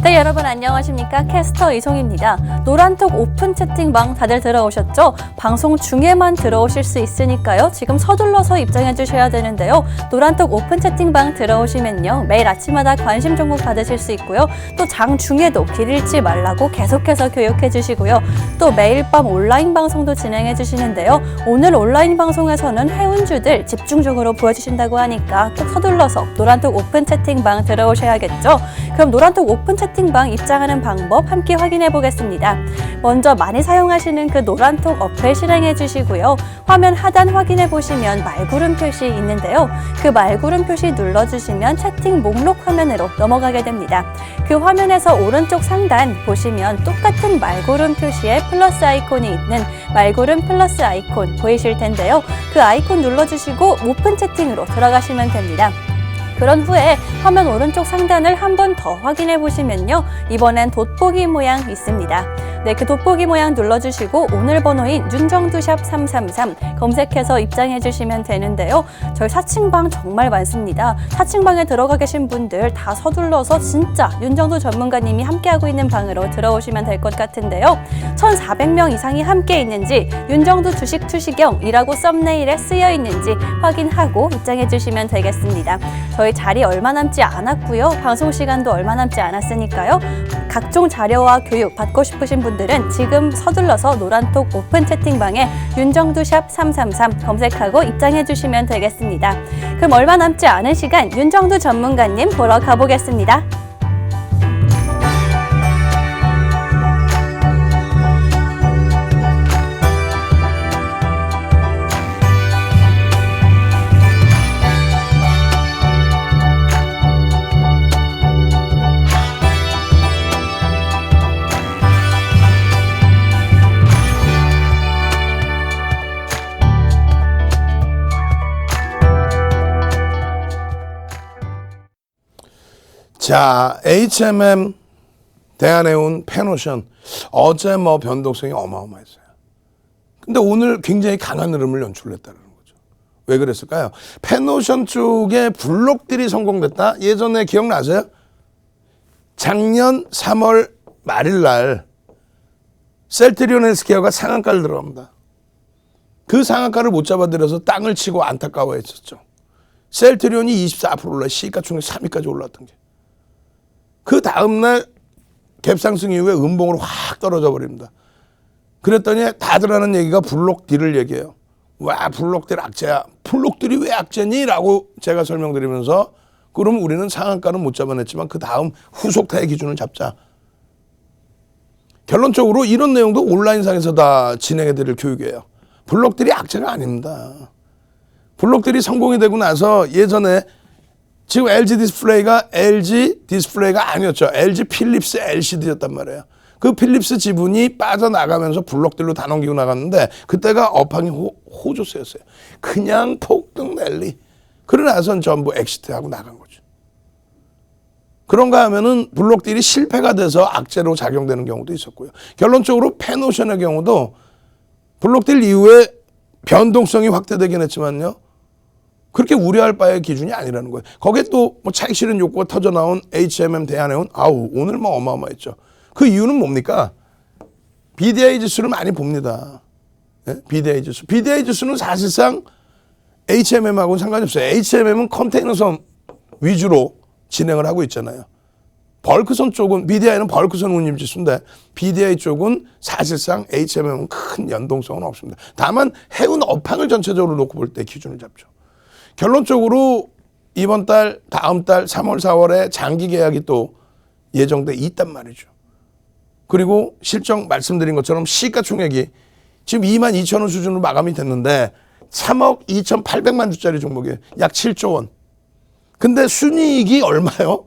네, 여러분 안녕하십니까? 캐스터 이송입니다. 노란톡 오픈 채팅방 다들 들어오셨죠? 방송 중에만 들어오실 수 있으니까요. 지금 서둘러서 입장해 주셔야 되는데요. 노란톡 오픈 채팅방 들어오시면요. 매일 아침마다 관심 종목 받으실 수 있고요. 또 장 중에도 길 잃지 말라고 계속해서 교육해 주시고요. 또 매일 밤 온라인 방송도 진행해 주시는데요. 오늘 온라인 방송에서는 해운주들 집중적으로 보여주신다고 하니까 꼭 서둘러서 노란톡 오픈 채팅방 들어오셔야겠죠? 그럼 노란톡 오픈 채팅방 입장하는 방법 함께 확인해 보겠습니다. 먼저 많이 사용하시는 그 노란톡 어플 실행해 주시고요. 화면 하단 확인해 보시면 말구름 표시 있는데요. 그 말구름 표시 눌러주시면 채팅 목록 화면으로 넘어가게 됩니다. 그 화면에서 오른쪽 상단 보시면 똑같은 말구름 표시에 플러스 아이콘이 있는 말구름 플러스 아이콘 보이실 텐데요. 그 아이콘 눌러주시고 오픈 채팅으로 들어가시면 됩니다. 그런 후에 화면 오른쪽 상단을 한 번 더 확인해 보시면요. 이번엔 돋보기 모양 있습니다. 네, 그 돋보기 모양 눌러주시고 오늘 번호인 윤정두샵 333 검색해서 입장해 주시면 되는데요. 저희 사칭방 정말 많습니다. 사칭방에 들어가 계신 분들 다 서둘러서 진짜 윤정두 전문가님이 함께하고 있는 방으로 들어오시면 될 것 같은데요. 1,400명 이상이 함께 있는지 윤정두 주식 투시경이라고 썸네일에 쓰여 있는지 확인하고 입장해 주시면 되겠습니다. 저희 자리 얼마 남지 않았고요. 방송 시간도 얼마 남지 않았으니까요. 각종 자료와 교육 받고 싶으신 분들은 지금 서둘러서 노란톡 오픈 채팅방에 윤정두샵 333 검색하고 입장해 주시면 되겠습니다. 그럼 얼마 남지 않은 시간 윤정두 전문가님 보러 가보겠습니다. 자, HMM, 대한해운, 페노션 어제 변동성이 어마어마했어요. 근데 오늘 굉장히 강한 흐름을 연출했다는 거죠. 왜 그랬을까요? 페노션 쪽에 블록들이 성공됐다. 예전에 기억나세요? 작년 3월 말일날 셀트리온 헬스케어가 상한가를 들어갑니다. 그 상한가를 못 잡아들여서 땅을 치고 안타까워했었죠. 셀트리온이 24% 올라 시가 총액 3위까지 올랐던 게. 그 다음날 갭상승 이후에 음봉으로 확 떨어져 버립니다. 그랬더니 다들 하는 얘기가 블록딜을 얘기해요. 와, 블록딜 악재야. 블록딜이 왜 악재니? 라고 제가 설명드리면서 그럼 우리는 상한가는 못 잡아냈지만 그 다음 후속타의 기준을 잡자. 결론적으로 이런 내용도 온라인상에서 다 진행해드릴 교육이에요. 블록딜이 악재가 아닙니다. 블록딜이 성공이 되고 나서 예전에 지금 LG 디스플레이가 아니었죠. LG 필립스 LCD였단 말이에요. 그 필립스 지분이 빠져나가면서 블록딜로 다 넘기고 나갔는데 그때가 업황이 호조세였어요. 그냥 폭등 랠리. 그러고 나서는 전부 엑시트하고 나간 거죠. 그런가 하면은 블록딜이 실패가 돼서 악재로 작용되는 경우도 있었고요. 결론적으로 펜오션의 경우도 블록딜 이후에 변동성이 확대되긴 했지만요. 그렇게 우려할 바의 기준이 아니라는 거예요. 거기에 또 뭐 차익 실현 욕구가 터져 나온 HMM 대한해운 오늘 뭐 어마어마했죠. 그 이유는 뭡니까? BDI 지수를 많이 봅니다. 네? BDI 지수. BDI 지수는 사실상 HMM하고는 상관이 없어요. HMM은 컨테이너선 위주로 진행을 하고 있잖아요. 벌크선 쪽은 BDI는 벌크선 운임 지수인데 BDI 쪽은 사실상 HMM은 큰 연동성은 없습니다. 다만 해운 업황을 전체적으로 놓고 볼 때 기준을 잡죠. 결론적으로 이번 달, 다음 달 3월, 4월에 장기 계약이 또 예정돼 있단 말이죠. 그리고 실적 말씀드린 것처럼 시가총액이 지금 22,000원 수준으로 마감이 됐는데 3억 2,800만 주짜리 종목이에요. 약 7조 원. 근데 순이익이 얼마요?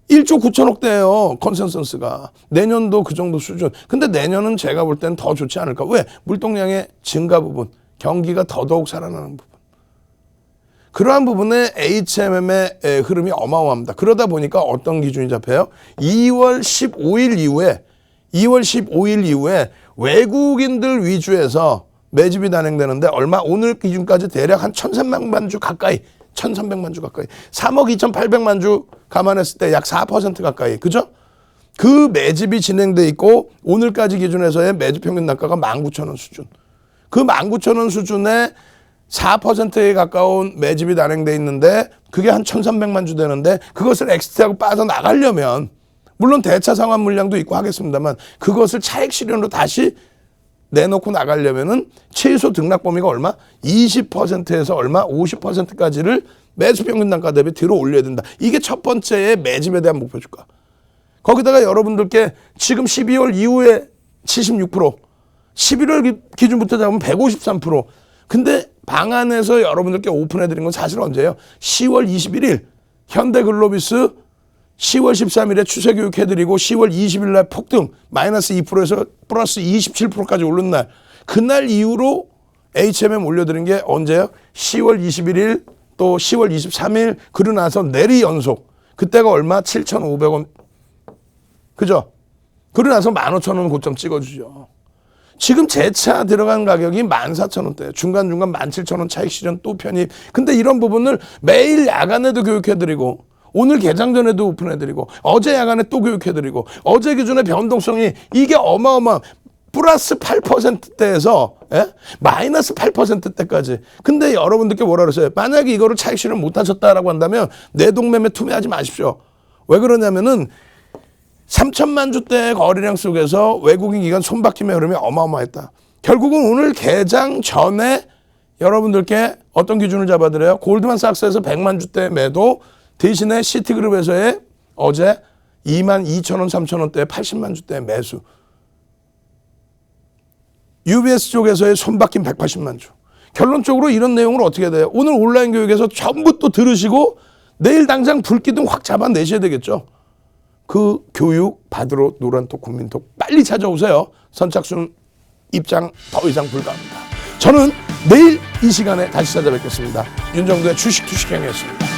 1조 9천억대예요. 컨센서스가. 내년도 그 정도 수준. 근데 내년은 제가 볼 때는 더 좋지 않을까. 왜? 물동량의 증가 부분. 경기가 더더욱 살아나는 부분. 그러한 부분에 HMM의 흐름이 어마어마합니다. 그러다 보니까 어떤 기준이 잡혀요? 2월 15일 이후에 외국인들 위주에서 매집이 단행되는데 얼마? 오늘 기준까지 대략 한 1,300만 주 가까이 1,300만 주 가까이 3억 2,800만 주 감안했을 때 약 4% 가까이. 그죠? 그 매집이 진행돼 있고 오늘까지 기준에서의 매집 평균 단가가 19,000원 수준. 그 19,000원 수준에 4%에 가까운 매집이 단행돼 있는데 그게 한 1,300만 주 되는데 그것을 엑시트하고 빠져나가려면 물론 대차 상환 물량도 있고 하겠습니다만 그것을 차익 실현으로 다시 내놓고 나가려면은 최소 등락 범위가 얼마? 20%에서 얼마? 50%까지를 매수 평균 단가 대비 들어 올려야 된다. 이게 첫 번째의 매집에 대한 목표 주가. 거기다가 여러분들께 지금 12월 이후에 76%, 11월 기준부터 잡으면 153%. 근데 방안에서 여러분들께 오픈해드린 건 사실 언제예요? 10월 21일 현대글로비스 10월 13일에 추세 교육해드리고 10월 20일 날 폭등 마이너스 2%에서 플러스 27%까지 오른 날. 그날 이후로 HMM 올려드린 게 언제예요? 10월 21일 또 10월 23일 그러고 나서 내리 연속. 그때가 얼마? 7,500원. 그죠? 그러고 나서 15,000원 고점 찍어주죠. 지금 제 차 들어간 가격이 14,000원대예요. 중간중간 17,000원 차익 실현 또 편입. 근데 이런 부분을 매일 야간에도 교육해드리고 오늘 개장 전에도 오픈해드리고 어제 야간에 또 교육해드리고 어제 기준의 변동성이 이게 어마어마 플러스 8%대에서 마이너스 8%대까지. 근데 여러분들께 뭐라 그랬어요? 만약에 이거를 차익 실현 못하셨다라고 한다면 내동매매 투매하지 마십시오. 왜 그러냐면은 3천만 주대의 거래량 속에서 외국인 기관 손바뀜의 흐름이 어마어마했다. 결국은 오늘 개장 전에 여러분들께 어떤 기준을 잡아드려요? 골드만삭스에서 100만 주대 매도 대신에 시티그룹에서의 어제 22,000원, 3,000원대 80만 주대 매수. UBS 쪽에서의 손바뀜 180만 주. 결론적으로 이런 내용을 어떻게 해야 돼요? 오늘 온라인 교육에서 전부 또 들으시고 내일 당장 불기둥 확 잡아내셔야 되겠죠. 그 교육 받으러 노란톡 국민톡 빨리 찾아오세요. 선착순 입장 더 이상 불가합니다. 저는 내일 이 시간에 다시 찾아뵙겠습니다. 윤정도의 주식 투시경이었습니다.